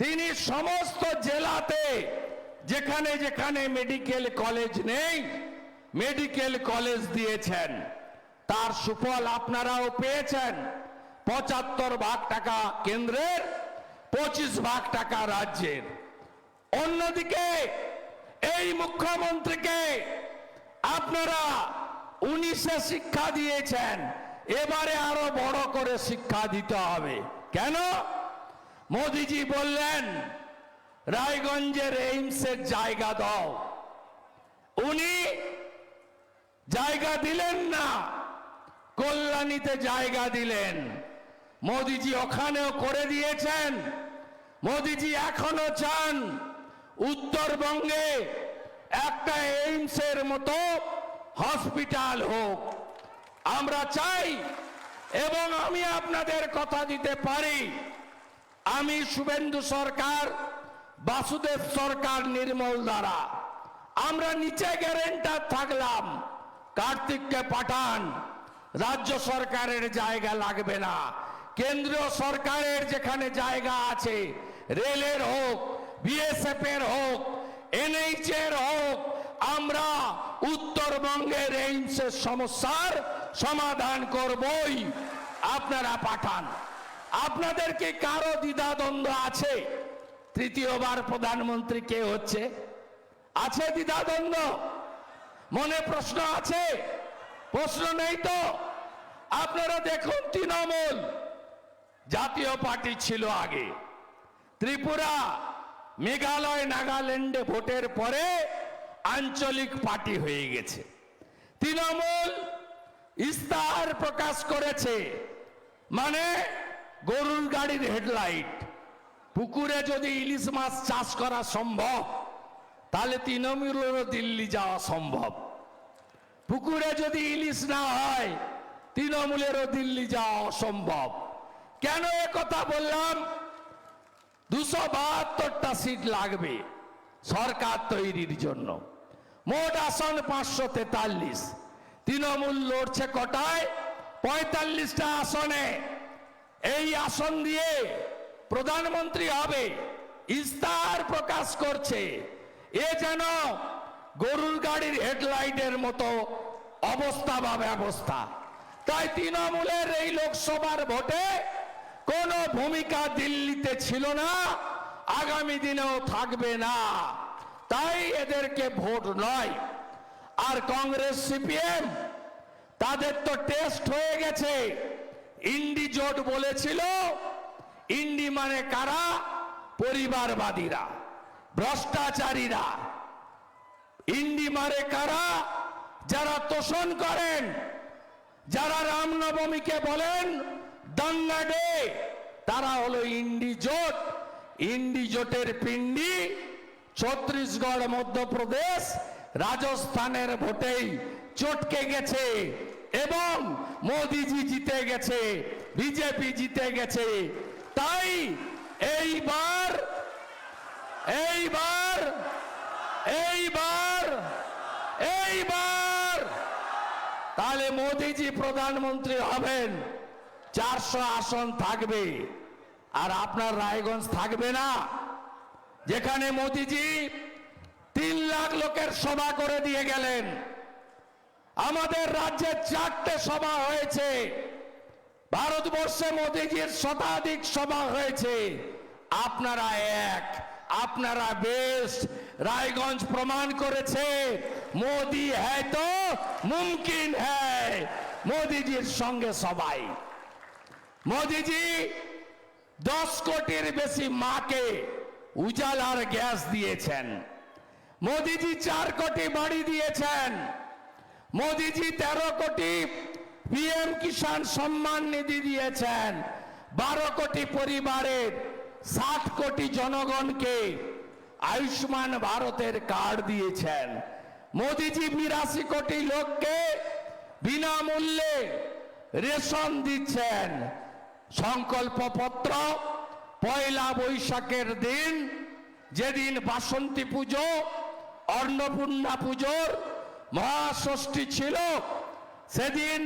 তিনি সমস্ত জেলাতে যেখানে যেখানে মেডিকেল কলেজ নেই, মেডিকেল কলেজ দিয়েছেন। তার সুফল আপনারাও পেয়েছেন। 75 টাকা কেন্দ্রের, 25 টাকা রাজ্যের। অন্যদিকে এই মুখ্যমন্ত্রীকে আপনারা 19-এ শিক্ষা দিয়েছেন, এবারে আরো বড় করে শিক্ষা দিতে হবে। কেন? মোদিজি বললেন রায়গঞ্জের এইমসের জায়গা দাও, উনি জায়গা দিলেন না, কল্যাণীতে জায়গা দিলেন। মোদিজি ওখানেও করে দিয়েছেন। মোদিজি এখনো চান উত্তরবঙ্গে একটা এইমসের মতো হসপিটাল হোক। আমরা চাই, এবং আমি আপনাদের কথা দিতে পারি, আমি শুভেন্দু সরকার, বাসুদেব সরকার, নির্মল দ্বারা আমরা নিচে গ্যারেন্টার থাকলাম, কার্তিককে পাঠান, রাজ্য সরকারের জায়গা লাগবে না। কেন্দ্রীয় সরকারের যেখানে জায়গা আছে, রেলের হোক, বিএসএফ এর হোক, NH এর হোক, আমরা উত্তরবঙ্গের এইমসের সমস্যার সমাধান করবই। আপনারা পাঠান। আপনাদের কি কারো দ্বিধাদ্বন্দ্ব আছে তৃতীয়বার প্রধানমন্ত্রী কে হচ্ছে? আছে দ্বিধাদ্বন্দ্ব? মনে প্রশ্ন আছে? প্রশ্ন নেই তো? আপনারা দেখুন, তৃণমূল জাতীয় পার্টি ছিল আগে, ত্রিপুরা, মেঘালয়, নাগাল্যান্ডে ভোটের পরে আঞ্চলিক পার্টি হয়ে গেছে। তৃণমূল ইস্তাহার প্রকাশ করেছে, মানে গরুর গাড়ির হেডলাইট। পুকুরে যদি ইলিশ মাছ চাষ করা সম্ভব, তাহলে তৃণমূলেরও দিল্লি যাওয়া সম্ভব। পুকুরে যদি ইলিশ না হয়, তৃণমূলেরও দিল্লি যাওয়া অসম্ভব। কেন এ কথা বললাম? 272টা সিট লাগবে সরকার তৈরির জন্য। মোট আসন 543। তৃণমূল লড়ছে কটায়? 45টা আসনে। এই আসন দিয়ে প্রধানমন্ত্রী হবে, ইস্তাহার প্রকাশ করছে। এ যেন গরুর গাড়ির হেডলাইটের মতো অবস্থা বা ব্যবস্থা। তাই তৃণমূলের এই লোকসভার ভোটে কোনো ভূমিকা দিল্লিতে ছিল না, আগামী দিনেও থাকবে না। তাই এদেরকে ভোট নয়। আর কংগ্রেস, সিপিএম, তাদের তো টেস্ট হয়ে গেছে। ইন্ডি জোট বলেছিল। ইন্ডি মানে কারা? পরিবারবাদীরা, ভ্রষ্টাচারীরা। ইন্ডি মানে কারা? যারা তোষণ করেন, যারা রামনবমীকে বলেন দাঙ্গা ডে, তারা হলো ইন্ডি জোট। ইন্ডি জোটের পিণ্ডি ছত্তিশগড়, মধ্যপ্রদেশ, রাজস্থানের ভোটেই চটকে গেছে এবং মোদিজি জিতে গেছে, বিজেপি জিতে গেছে। তাই এইবার এইবার এইবার এইবার তাহলে মোদিজি প্রধানমন্ত্রী হবেন। 400 আসন থাকবে। আর আপনার রায়গঞ্জ থাকবে না, যেখানে মোদিজি 3 লাখ লোকের সভা করে দিয়ে গেলেন। আমাদের রাজ্যে 4টে সভা হয়েছে। ভারতবর্ষে মোদিজির শতাধিক সভা হয়েছে। আপনারা এক, আপনারা বেস্ট। রায়গঞ্জ প্রমাণ করেছে মোদি হ্যায় তো মুমকিন হ্যায়। মোদিজির সঙ্গে সবাই। মোদিজি 10 কোটির বেশি মাকে উজালার গ্যাস দিয়েছেন। মোদিজি 4 কোটি বাড়ি দিয়েছেন। মোদিজি 13 কোটি পিএম কিষাণ সম্মান নিধি দিয়েছেন। 12 কোটি পরিবারের 60 কোটি জনগণকে আয়ুষ্মান ভারতের কার্ড দিয়েছেন। মোদিজি 82 কোটি লোককে বিনামূল্যে রেশন দিচ্ছেন। সংকল্পপত্র পয়লা বৈশাখের দিন, যেদিন বাসন্তী পুজো, অন্নপূর্ণা পুজোর মহাষষ্ঠী ছিল, সেদিন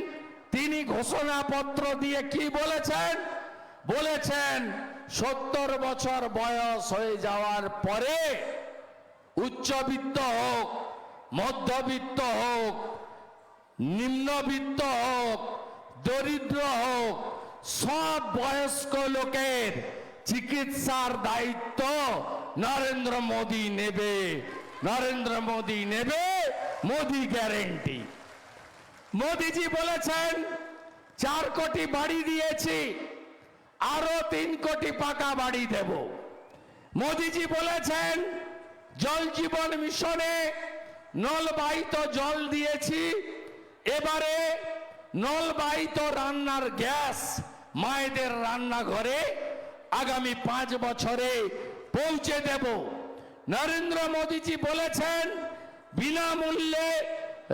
তিনি ঘোষণাপত্র দিয়ে কি বলেছেন? বলেছেন 70 বছর বয়স হয়ে যাওয়ার পরে উচ্চবিত্ত হোক, মধ্যবিত্ত হোক, নিম্নবিত্ত হোক, দরিদ্র হোক, সব বয়স্ক লোকের চিকিৎসার দায়িত্ব নরেন্দ্র মোদী নেবে। নরেন্দ্র মোদী নেবে, মোদী গ্যারেন্টি। মোদিজি বলেছেন 4 কোটি বাড়ি দিয়েছি, আরো 3 কোটি পাকা বাড়ি দেব। মোদিজি বলেছেন জল জীবন মিশনে নলবাহিত জল দিয়েছি, এবারে নলবাহিত রান্নার গ্যাস মায়েদের রান্নাঘরে আগামী 5 বছরে পৌঁছে দেব। নরেন্দ্র মোদীজি বলেছেন বিনামূল্যে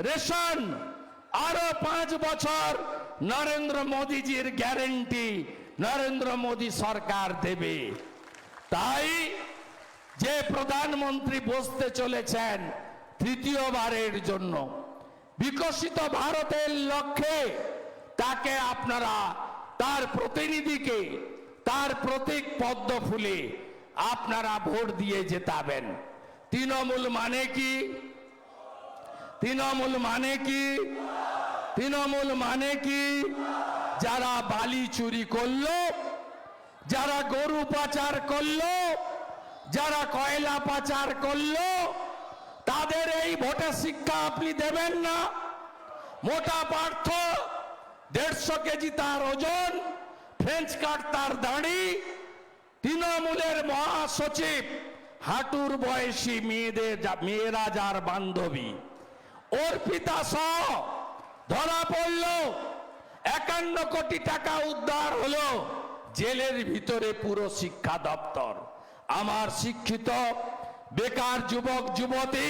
রেশন, আরো 5 বছর নরেন্দ্র মোদীজির গ্যারেন্টি নরেন্দ্র মোদী সরকার দেবে। তাই যে প্রধানমন্ত্রী বসতে চলেছেন তৃতীয়বারের জন্য বিকশিত ভারতের লক্ষ্যে, তাকে আপনারা, তার প্রতিনিধিকে, তার প্রতীক পদ্ম ফুলে আপনারা ভোট দিয়ে জেতাবেন। তৃণমূল মানে কি? তৃণমূল মানে কি? তৃণমূল মানে কি? যারা বালি চুরি করলো, যারা গরু পাচার করলো, যারা কয়লা পাচার করলো, তাদের এই ভোটে শিক্ষা আপনি দেবেন না? মোটা পার্থ 150 কেজি তার ওজন, ফ্রেঞ্চ কাট তার দাড়ি, তৃণমূলের মহাসচিব, হাঁটুর বয়সী মেয়েরা যার বান্ধবী, অর্পিতা সহ ধরা পড়ল। 51 কোটি টাকা উদ্ধার হলো, জেলের ভিতরে পুরো শিক্ষা দপ্তর। আমার শিক্ষিত বেকার যুবক যুবতী,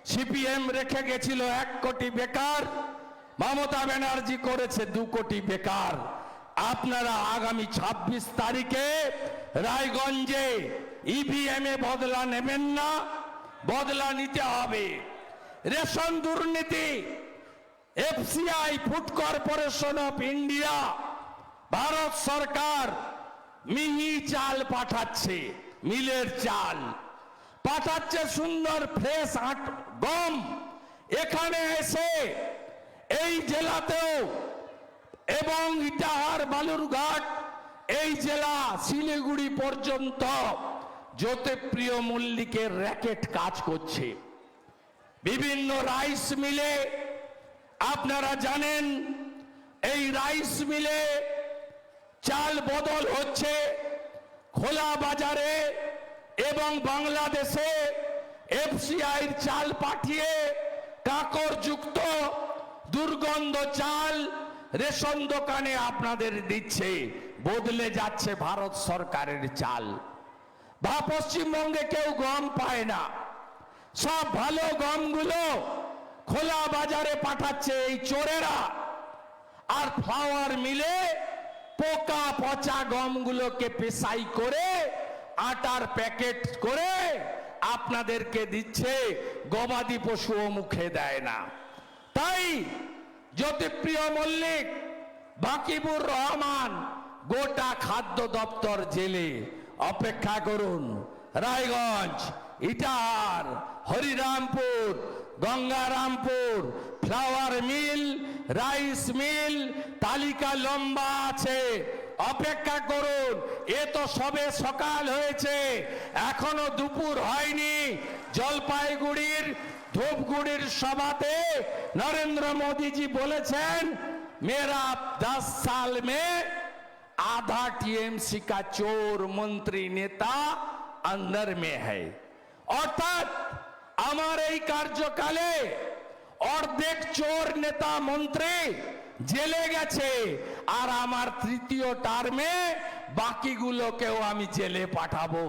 সিপিএম রেখে গেছিল 1 কোটি বেকার, মমতা ব্যানার্জি করেছে 2 কোটি বেকার। আপনারা আগামী 26 তারিখে রায়গঞ্জে ইভিএম এ বদলা নেবেন না? বদলা নিতে হবে। রেশন দুর্নীতি, FCI, food corporation of India, Bharat সরকার মিহি চাল পাঠাচ্ছে, মিলের চাল পাঠাচ্ছে, সুন্দর ফ্রেশ গম। এখানে এসে এই জেলাতেও এবং ইটাহার, বালুরঘাট, এই জেলা শিলিগুড়ি পর্যন্ত জ্যোতিপ্রিয় মল্লিকের র্যাকেট কাজ করছে। বিভিন্ন রাইস মিলে, আপনারা জানেন এই রাইস মিলে চাল বদল হচ্ছে খোলা বাজারে এবং বাংলাদেশে এফসিআইর চাল পাঠিয়ে কাঁকরযুক্ত দুর্গন্ধ চাল রেশন দোকানে আপনাদের দিচ্ছে। বদলে যাচ্ছে ভারত সরকারের চাল। পশ্চিমবঙ্গে কেউ গম পায় না, সব ভালো গমগুলো খোলা বাজারে পাঠাচ্ছে এই চোরেরা। আর ফ্লাওয়ার মিলে পোকা পচা গমগুলোকে পেশাই করে আটার প্যাকেট করে আপনাদেরকে দিচ্ছে, গবাদি পশুও মুখে দেয় না। তাই জ্যোতিপ্রিয় মল্লিক, বাকিবুর রহমান গোটা খাদ্য দপ্তর জেলে। অপেক্ষা করুন, Raiganj, Itahar, Harirampur, Gangarampur, flour mill, rice mill, তালিকা লম্বা আছে। অপেক্ষা করুন, এ তো সবে সকাল হয়েছে, এখনো দুপুর হয়নি। জলপাইগুড়ির, ধূপগুড়ির সভাতে নরেন্দ্র মোদীজি বলেছেন, मेरा 10 साल में आधा टीएमसी का चोर मंत्री नेता अंदर में है। অর্থাৎ আমার এই কার্যকালে অর্ধেক চোর নেতা মন্ত্রী জেলে গেছে, আর আমার 3য় টার্মে বাকিগুলোকেও আমি জেলে পাঠাবো।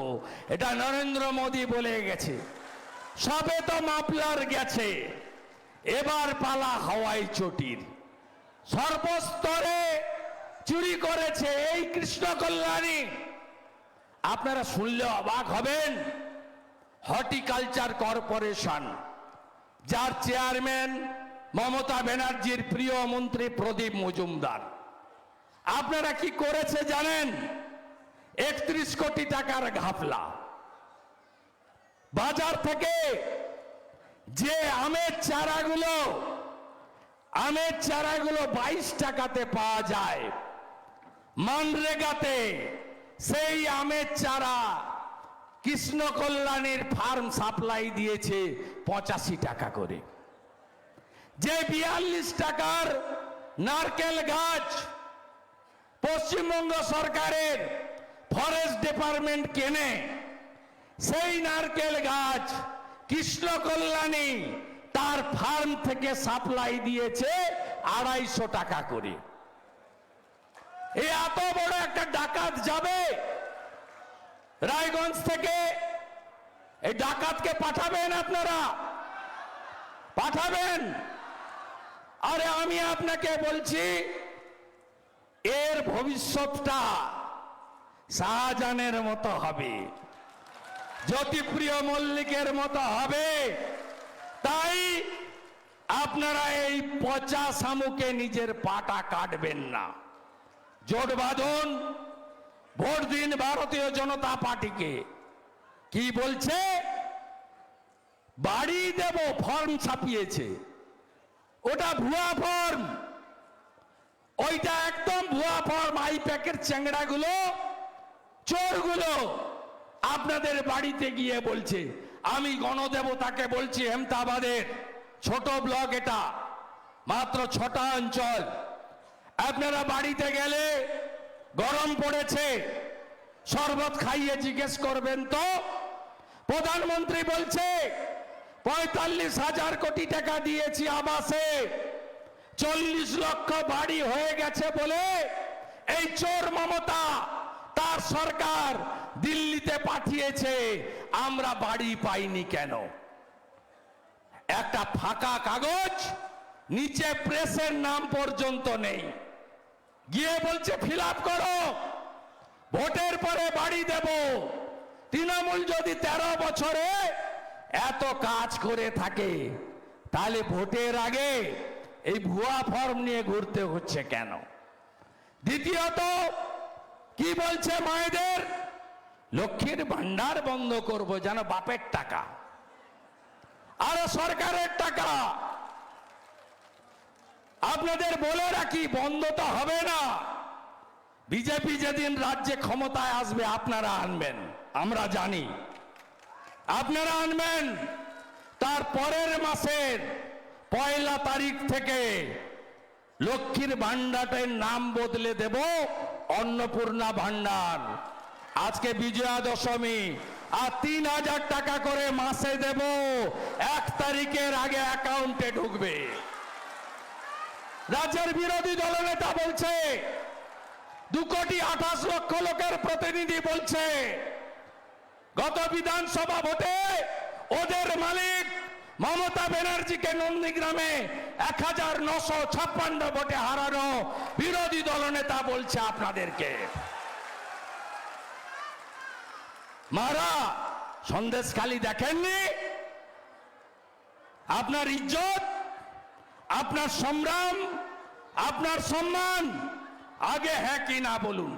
এটা নরেন্দ্র মোদী বলে গেছে। সবে তো মাফলার গেছে, এবার পালা হাওয়াই চটির। সর্বস্তরে চুরি করেছে এই কৃষ্ণ কল্যাণী। আপনারা শুনলে অবাক হবেন, হর্টিকালচার কর্পোরেশন, যার চেয়ারম্যান মমতা ব্যানার্জির প্রিয় মন্ত্রী প্রদীপ মজুমদার, আপনারা কি করেছে জানেন? 31 কোটি টাকার ঘাপলা। বাজার থেকে যে আমের চারাগুলো 22 টাকাতে পাওয়া যায়, মানরেগাতে সেই আমের চারা কৃষ্ণ কল্যাণীর ফার্ম সাপ্লাই দিয়েছে 85 টাকা করে। যে 42 টাকার নারকেল গাছ পশ্চিমবঙ্গ সরকারের ফরেস্ট ডিপার্টমেন্ট কেনে, সেই নারকেল গাছ কৃষ্ণ কল্যাণী তার ফার্ম থেকে সাপ্লাই দিয়েছে 250 টাকা করে। এই এত বড় একটা ডাকাত যাবে রায়গঞ্জ থেকে, এই ডাকাতকে পাঠাবেন আপনারা? পাঠাবেন? আরে আমি আপনাকে বলছি, এর ভবিষ্যৎটা শাহজাহানের মতো হবে, জ্যোতিপ্রিয় মল্লিকের মতো হবে। তাই আপনারা এই পচা শামুকে নিজের পাটা কাটবেন না। জোট বাঁধুন, ভোট দিন ভারতীয় জনতা পার্টিকে। কি বলছে? বাড়ি দেব ফর্ম ছাপিয়েছে, ওটা ভুয়া ফর্ম, ওইটা একদম ভুয়া ফর্ম। আইপ্যাকের চ্যাংড়াগুলো, চোরগুলো আপনাদের বাড়িতে গিয়ে বলছে। আমি গণদেবতাকে বলছি, হেমতাবাদের ছোট ব্লক, এটা মাত্র 6টা অঞ্চল। আপনারা বাড়িতে গেলে গরম পড়েছে, শরবত খাইয়ে জিজ্ঞেস করবেন তো প্রধানমন্ত্রী বলছে 45,000 কোটি টাকা দিয়েছি আবাসে, 40 লক্ষ বাড়ি হয়ে গেছে বলে এই চোর মমতা তার সরকার দিল্লিতে পাঠিয়েছে, আমরা বাড়ি পাইনি কেন? একটা ফাঁকা কাগজ, নিচে প্রেসের নাম পর্যন্ত নেই, গিয়ে বলছে ফিল আপ করো, ভোটের পরে বাড়ি দেব। তৃণমূল যদি 13 বছরে এত কাজ করে থাকে, তাহলে ভোটের আগে এই ভুয়া ফর্ম নিয়ে ঘুরতে হচ্ছে কেন? দ্বিতীয়ত কি বলছে মায়েদের? লক্ষ্মীর ভান্ডার বন্ধ করব, যেন বাপের টাকা আর সরকারের টাকা। আপনাদের বলে রাখি, বন্ধ তো হবে না। বিজেপি যেদিন রাজ্যে ক্ষমতায় আসবে আপনারা আনবেন, আমরা জানি আপনারা আনবেন। তার পরের মাসের 1 তারিখ থেকে লক্ষ্মীর ভান্ডারের নাম বদলে দেব অন্নপূর্ণা ভান্ডার। আজকে বিজয়া দশমী, আর 3,000 টাকা করে মাসে দেব, 1 তারিখের আগে অ্যাকাউন্টে ঢুকবে। রাজ্যের বিরোধী দলনেতা বলছে 2,28,00,000 লোকের প্রতিনিধি বলছে গত বিধানসভা ভোটে ওদের মালিক মমতা ব্যানার্জিকে নন্দীগ্রামে 1,956 ভোটে হারানো বিরোধী দলনেতা বলছে আপনাদেরকে। মারা সন্দেশখালি দেখেননি? আপনার ইজ্জত, আপনার সংগ্রাম, আপনার সম্মান আগে হ্যাঁ কি না বলুন।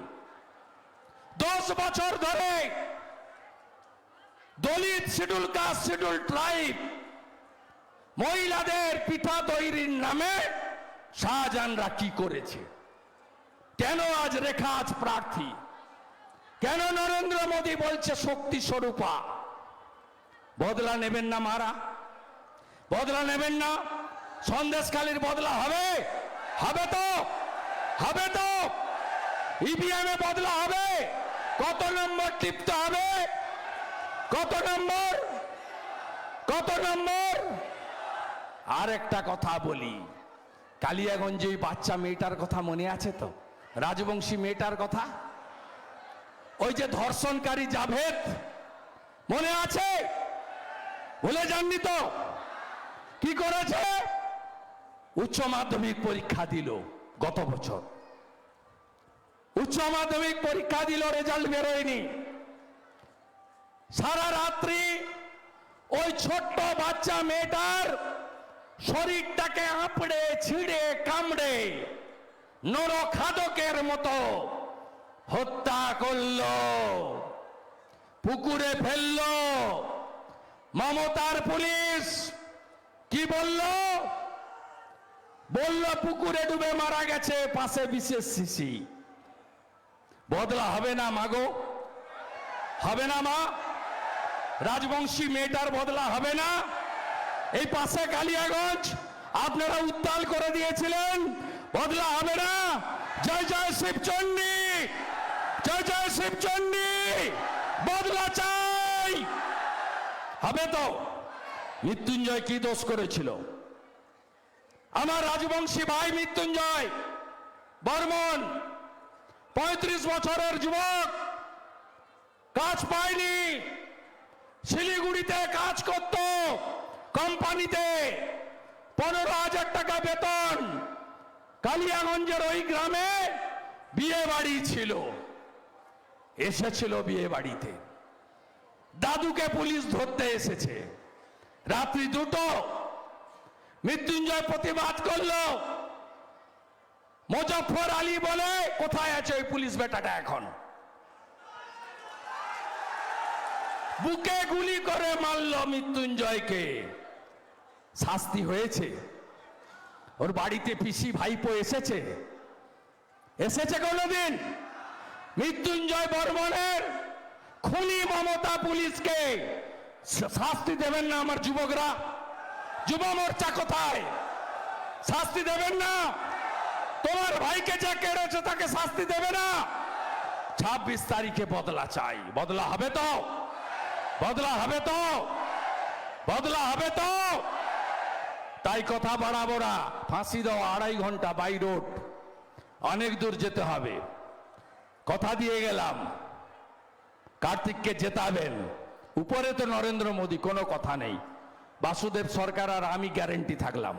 10 বছর ধরে দলিত, শিডিউল কাস্ট, শিডিউল ট্রাইব মহিলাদের পিঠা তৈরির নামে শাহজাহানরা কি করেছে? কেন আজ রেখা আজ প্রার্থী? কেন নরেন্দ্র মোদী বলছে শক্তি স্বরূপা? বদলা নেবেন না মারা? বদলা নেবেন না? সন্দেশখালীর বদলা হবে? হবে তো, হবে তো। ইভিএম এ বদলা হবে? কত নম্বর টিপতে হবে? কত নম্বর? কত নম্বর? আর একটা কথা বলি, কালিয়াগঞ্জে ওই বাচ্চা মেয়েটার কথা মনে আছে তো? রাজবংশী মেয়েটার কথা, ওই যে ধর্ষণকারী জাভেদ, মনে আছে? ভুলে যাননি তো? কি করেছে? উচ্চ মাধ্যমিক পরীক্ষা দিল গত বছর, উচ্চ মাধ্যমিক পরীক্ষা দিল, রেজাল্ট বেরোয়নি। সারা রাত্রি ওই ছোট্ট বাচ্চা মেয়েটার শরীরটাকে আঁপড়ে ছিঁড়ে কামড়ে নরখাদকের মতো হত্যা করলো, পুকুরে ফেললো। মমতার পুলিশ কি বলল? বলল পুকুরে ডুবে মারা গেছে, পাশে বিশেষ শিশি। বদলা হবে না মাগো? হবে না মা? রাজবংশী মেয়েটার বদলা হবে না? এই পাশে কালিয়াগঞ্জ আপনারা উত্তাল করে দিয়েছিলেন, বদলা হবে না? জয় জয় শিবচণ্ডী, জয় জয় শিবচণ্ডী, বদলা চাই। হবে তো? মৃত্যুঞ্জয় কি দোষ করেছিল? আমার রাজবংশী ভাই মৃত্যুঞ্জয় বর্মন, 35 বছরের যুবক, কাজ পায়নি, শিলিগুড়িতে কাজ করত, কোম্পানিতে 15,000 টাকা বেতন। কালিয়াগঞ্জের ওই গ্রামে বিয়ে বাড়ি ছিল, এসেছিল বিয়ে বাড়িতে, দাদুকে পুলিশ ধরতে এসেছে রাত্রি 2টো। মৃত্যুঞ্জয় প্রতিবাদ করলো, মুজফ্ফর আলী বলে কোথায় আছে ওই পুলিশ বেটাটা? এখন বুকে গুলি করে মারল মৃত্যুঞ্জয়কে, শাস্তি হয়েছে? ওর বাড়িতে পিসি ভাইপো এসেছে? এসেছে কোনোদিন? মৃত্যুঞ্জয় বর্মনের খুনি মমতা পুলিশকে শাস্তি দেবেন না আমার যুবকরা? যুব মোর্চা কোথায়? শাস্তি দেবেন না? তোমার ভাইকে যা কেড়েছে তাকে শাস্তি দেবে না? 26 তারিখে বদলা চাই। বদলা হবে তো? বদলা হবে তো? বদলা হবে তো? তাই কথা বাড়াবো না। ফাঁসি দাও 2.5 ঘন্টা বাই রোড, অনেক দূর যেতে হবে। কথা দিয়ে গেলাম কার্তিককে জেতাবেন। উপরে তো নরেন্দ্র মোদী, কোনো কথা নেই। বাসুদেব সরকার আর আমি গ্যারেন্টি থাকলাম,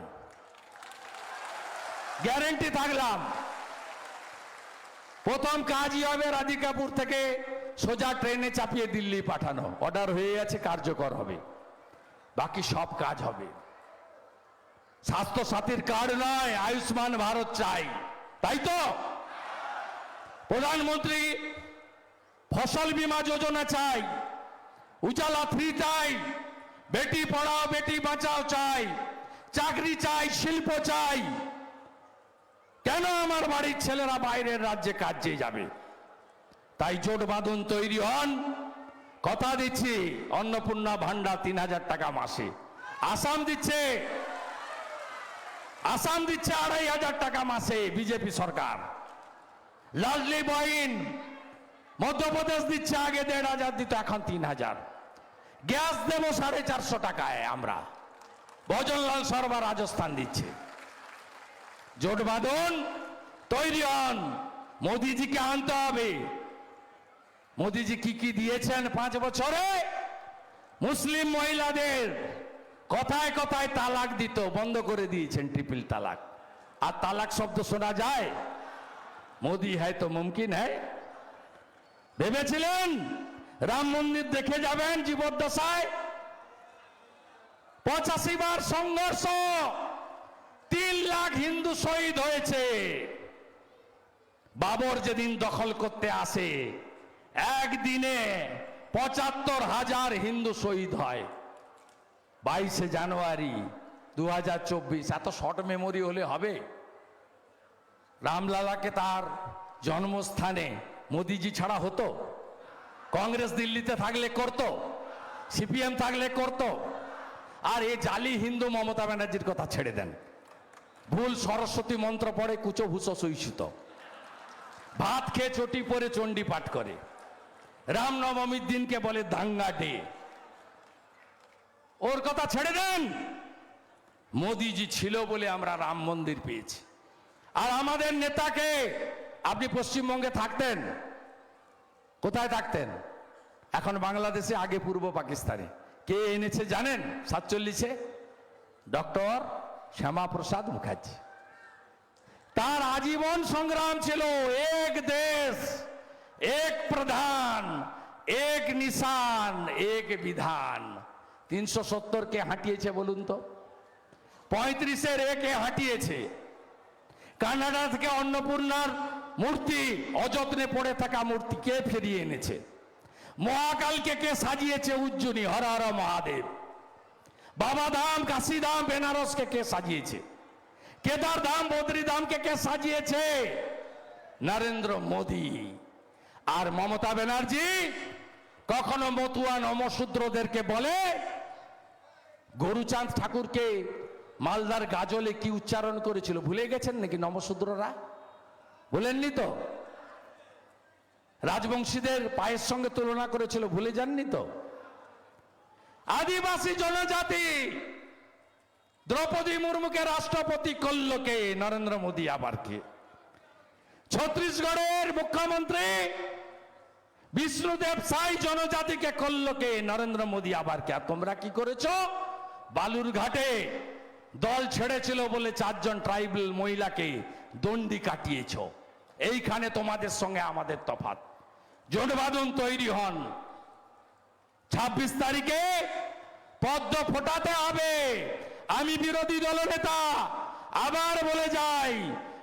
গ্যারেন্টি থাকলাম। প্রথম কাজই হবে রাধিকাপুর থেকে সোজা ট্রেনে চাপিয়ে দিল্লি পাঠানো। অর্ডার হয়ে আছে, কার্যকর হবে। বাকি সব কাজ হবে। স্বাস্থ্য সাথীর কার্ড নয়, আয়ুষ্মান ভারত চাই, তাই তো? প্রধানমন্ত্রী ফসল বীমা যোজনা চাই, উজালা 3 চাই, বেটি পড়াও বেটি বাঁচাও চাই, চাকরি চাই, শিল্প চাই। কেন আমার বাড়ির ছেলেরা বাইরের রাজ্যে কাজে যাবে? তাই জোট বাঁধুন, তৈরি হন। কথা দিচ্ছি, অন্নপূর্ণা ভান্ডার 3000 টাকা মাসে। আসাম দিচ্ছে 2500 টাকা মাসে বিজেপি সরকার। লাডলি বহিন মধ্যপ্রদেশ দিচ্ছে, আগে 1500 দিত, এখন 3000। গ্যাস দেবো 450 টাকায় আমরা। ভজনলাল শর্মা রাজস্থান দিচ্ছে। জোট বাঁধুন, তৈরি হন। মোদিজিকে আনতে হবে। মোদিজি কি কি দিয়েছেন 5 বছরে? মুসলিম মহিলাদের কথায় কথায় তালাক দিত, বন্ধ করে দিয়েছেন, ট্রিপল তালাক। আর তালাক শব্দ শোনা যায়? মোদি হ্যায় তো মুমকিন হ্যায়। ভেবেছিলেন রাম মন্দির দেখে যাবেন জীবদ্দশায়? 85 বার সংঘর্ষ, 3 লাখ হিন্দু শহীদ হয়েছে। বাবর যেদিন দখল করতে আসে, একদিনে 75,000 হিন্দু শহীদ হয়। 22 জানুয়ারি 2024। এত শর্ট মেমোরি হলে হবে? রামলালাকে তার জন্মস্থানে মোদিজি ছাড়া হতো? কংগ্রেস দিল্লিতে থাকলে করতো, সিপিএম থাকলে করতো। আর এই জালি হিন্দু মমতা ব্যানার্জির কথা ছেড়ে দেন। ভুল সরস্বতী মন্ত্র পড়ে, কুচো ভুসো সইসুত, ভাত খেয়ে চটি পরে চণ্ডী পাঠ করে, রামনবমীর দিনকে বলে দাঙ্গা ডে। ওর কথা ছেড়ে দেন। মোদিজি ছিল বলে আমরা রাম মন্দির পেয়েছি। আর আমাদের নেতাকে, আপনি পশ্চিমবঙ্গে থাকতেন, কোথায় থাকতেন? এখন বাংলাদেশে, আগে পূর্ব পাকিস্তানে। কে এনেছে জানেন? 47-এ ডক্টর শ্যামাপ্রসাদ মুখার্জি। তার আজীবন সংগ্রাম ছিল এক দেশ এক প্রধান, এক নিশান এক বিধান। 370 কে হাঁটিয়েছে বলুন তো? 35-এর একে হাঁটিয়েছে। কানাডা থেকে অন্নপূর্ণার মূর্তি, অযত্নে পড়ে থাকা মূর্তি কে ফিরিয়ে এনেছে? মহাকালকে কে সাজিয়েছে? উজ্জয়িনী, হর হর মহাদেব। বাবা ধাম, কাশী ধাম, বেনারসকে কে সাজিয়েছে? কেদার ধাম, বদ্রী ধামকে কে সাজিয়েছে? নরেন্দ্র মোদী। আর মমতা ব্যানার্জি কখনো মতুয়া নমশূদ্রদেরকে বলে। গরুচাঁদ ঠাকুরকে মালদার গাজলে কি উচ্চারণ করেছিল ভুলে গেছেন নাকি নমশূদ্ররা? ভুলেননি তো? রাজবংশীদের পায়ের সঙ্গে তুলনা করেছিল, ভুলে যাননি তো? আদিবাসী জনজাতি দ্রৌপদী মুর্মুকে রাষ্ট্রপতি করল কে? নরেন্দ্র মোদী। আবার কে? ছত্তিশগড়ের মুখ্যমন্ত্রী বিষ্ণুদেব সাই জনজাতিকে করল কে? নরেন্দ্র মোদী। আবার কে? আর তোমরা কি করেছো? বালুরঘাটে দল ছেড়েছিল বলে 4 জন ট্রাইবাল মহিলাকে দণ্ডি কাটিয়েছ। এইখানে তোমাদের সঙ্গে আমাদের তফাৎ। জোট বাঁধুন, তৈরি হন। 26 তারিখে পদ্ম ফোটাতে হবে। আমি বিরোধী দলনেতা, আবার বলে যাই,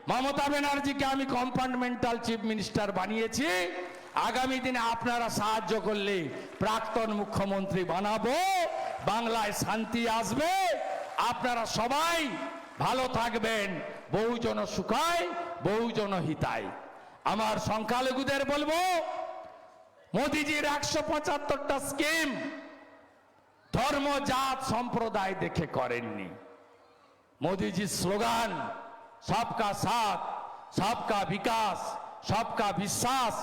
মমতা ব্যানার্জিকে আমি কম্পার্টমেন্টাল চিফ মিনিস্টার বানিয়েছি। আগামী দিনে আপনারা সাহায্য করলে প্রাক্তন মুখ্যমন্ত্রী বানাবো, বাংলায় শান্তি আসবে, আপনারা সবাই ভালো থাকবেন, বহুজন সুখায় বহুজন হিতায়। আমার সংখ্যালঘুদের বলবো, মোদিজির 175টা স্কিম ধর্ম জাত সম্প্রদায় দেখে করেননি। মোদিজির স্লোগান সবকা সাথ, সবকা বিকাশ, সবকা বিশ্বাস,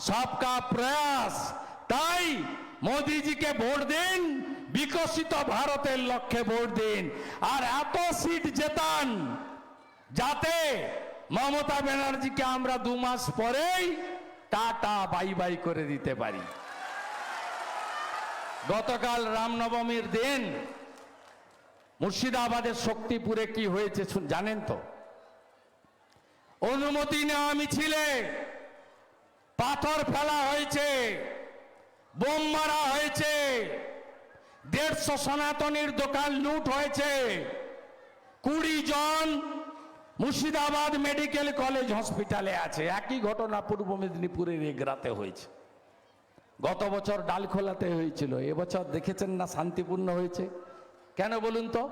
সবকা প্রয়াস। তাই মোদিজিকে ভোট দিন, বিকশিত ভারতের লক্ষ্যে ভোট দিন, আর এত সিট জেতান যাতে মমতা ব্যানার্জিকে আমরা 2 মাস পরেই টাটা বাই বাই করে দিতে পারি। গতকাল রামনবমীর দিন মুর্শিদাবাদের শক্তিপুরে কি হয়েছে জানেন তো? অনুমতি নেওয়া মিছিলে পাথর ফেলা হয়েছে, বোম মারা হয়েছে, 150 সনাতনীর দোকান লুট হয়েছে, 20 জন মুর্শিদাবাদ মেডিকেল কলেজ হসপিটালে আছে। একই ঘটনা পূর্ব মেদিনীপুরের এগরাতে হয়েছে। গত বছর ডালখোলাতে হয়েছিল, এবছর দেখেছেন না শান্তিপূর্ণ হয়েছে। কেন বলুন তো?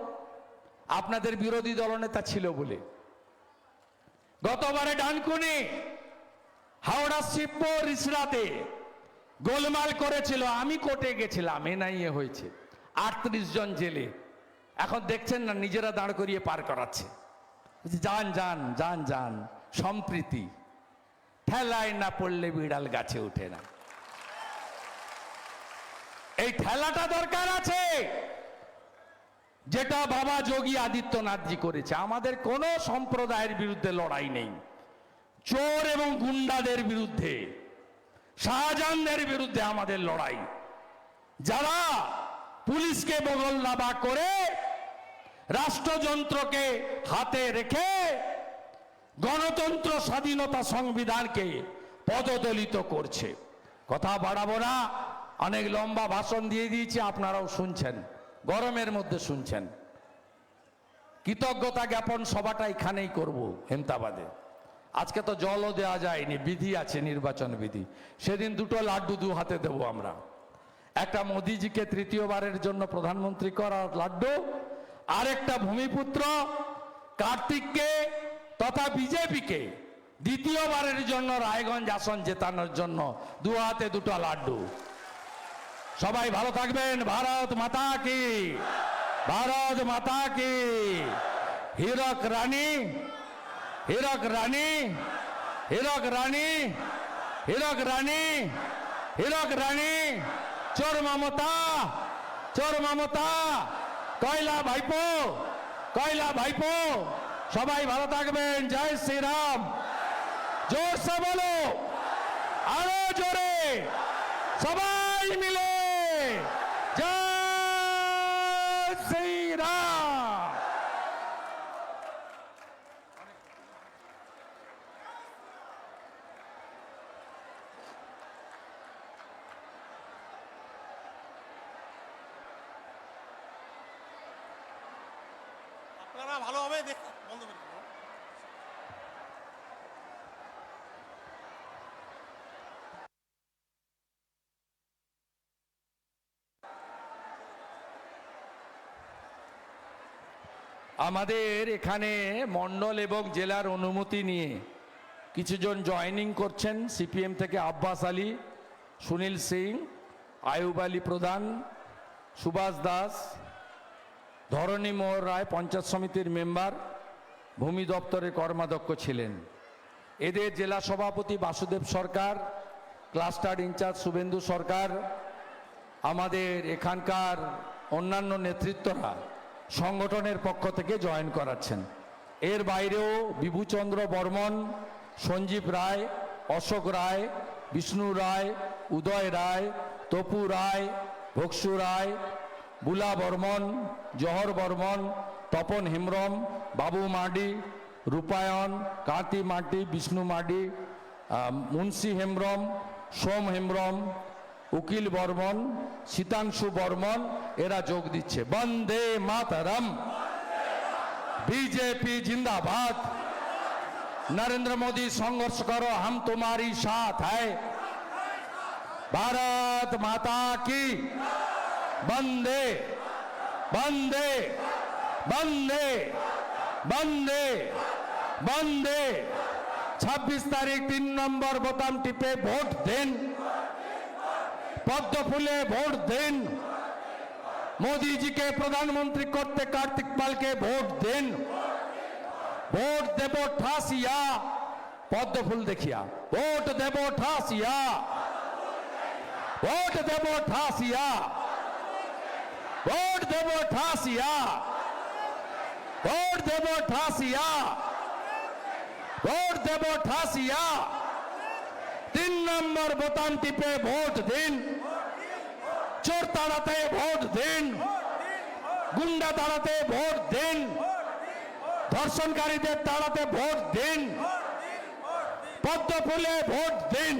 আপনাদের বিরোধী দলনেতা ছিল বলে। গতবারে ডানকুনি, হাওড়া শিবপুর, রিসরাতে গোলমাল করেছিল, আমি কোর্টে গেছিলাম, এনআইএ হয়েছে, 38 জন জেলে। এখন দেখছেন না নিজেরা দাঁড় করিয়ে পার করাচ্ছে। যান যান যান যান, সম্প্রীতি। ঠেলায় না পড়লে বিড়াল গাছে ওঠে না। এই ঠেলাটা দরকার আছে, যেটা বাবা যোগী আদিত্যনাথজি করেছে। আমাদের কোন সম্প্রদায়ের বিরুদ্ধে লড়াই নেই, চোর এবং গুন্ডাদের বিরুদ্ধে, শাহজাহানদের বিরুদ্ধে আমাদের লড়াই। যারা পুলিশকে বগল দাবা করে, রাষ্ট্রযন্ত্রকে হাতে রেখে গণতন্ত্র, স্বাধীনতা, সংবিধানকে পদদলিত করছে। কথা বাড়াবো না, অনেক লম্বা ভাষণ দিয়ে দিয়েছি, আপনারাও শুনছেন, গরমের মধ্যে শুনছেন। কৃতজ্ঞতা জ্ঞাপন সভাটা এখানেই করব হেমতাবাদে। আজকে তো জলও দেওয়া যায়নি, বিধি আছে, নির্বাচন বিধি। সেদিন 2টো লাড্ডু 2 হাতে দেবো আমরা। একটা মোদিজিকে 3য়বারের জন্য প্রধানমন্ত্রী করার লাড্ডু, আরেকটা ভূমিপুত্র কার্তিককে তথা বিজেপিকে 2য়বারের জন্য রায়গঞ্জ আসন জেতানোর জন্য 2 হাতে 2টো লাড্ডু। সবাই ভালো থাকবেন। ভারত মাতা কি, ভারত মাতা কি। হীরক রানী, হীরক রানী, হীরক রানী, হীরক রানী, হীরক রানী। চোর মমতা, চোর মমতা। কয়লা ভাইপো, কয়লা ভাইপো। সবাই ভালো থাকবেন। জয় শ্রীরাম। জোরসে বলো, আরো জোরে, সবাই মিলে জয় শ্রীরাম। আপনারা ভালোভাবে দেখুন। বন্ধ করে দিন। আমাদের এখানে মণ্ডল এবং জেলার অনুমতি নিয়ে কিছুজন জয়েনিং করছেন। সিপিএম থেকে আব্বাস আলী, সুনীল সিং, আয়ুব আলী প্রধান, সুভাষ দাস, ধরণী মোহর রায় পঞ্চায়েত সমিতির মেম্বার, ভূমি দপ্তরের কর্মাধ্যক্ষ ছিলেন। এদের জেলা সভাপতি বাসুদেব সরকার, ক্লাস্টার ইনচার্জ শুভেন্দু সরকার, আমাদের এখানকার অন্যান্য নেতৃত্বরা সংগঠনের পক্ষ থেকে জয়েন করাচ্ছেন। এর বাইরেও বিভূচন্দ্র বর্মন, সঞ্জীব রায়, অশোক রায়, বিষ্ণু রায়, উদয় রায়, তপু রায়, ভোক্সু রায়, বুলা বর্মন, জহর বর্মন, তপন হেমব্রম, বাবু মাডি, রূপায়ণ, কাঁতি মাডি, বিষ্ণু মাডি, মুন্সি হেমব্রম, সোম হেমব্রম, উকিল বর্মন, শীতাংশু বর্মন, এরা যোগ দিচ্ছে। বন্দে মাতরম, বিজেপি জিন্দাবাদ, নরেন্দ্র মোदी संघर्ष करो हम तुम्हारी साथ है, भारत माता की वंदे वंदे वंदे वंदे वंदे 26 तारीख 3 नंबर बोताम टिपे ভোট দিন পদ্ম ফুলে ভোট দিন मोदी जी के प्रधानमंत्री करते कार्तिक पाल के वोट दिन वोट देव ठासिया पद्म फूल देखिया वोट देव ठासिया वोट देव ठासिया वोट देव ठासिया वोट देव ठासिया वोट देव ठासिया 3 नंबर बोताम टिपे वोट दिन चोर ताड़ाते वोट दिन गुंडा ताड़ाते वोट दिन धर्षणकारीদের তাড়াতে ভোট দিন পদ্ম ফুলে ভোট দিন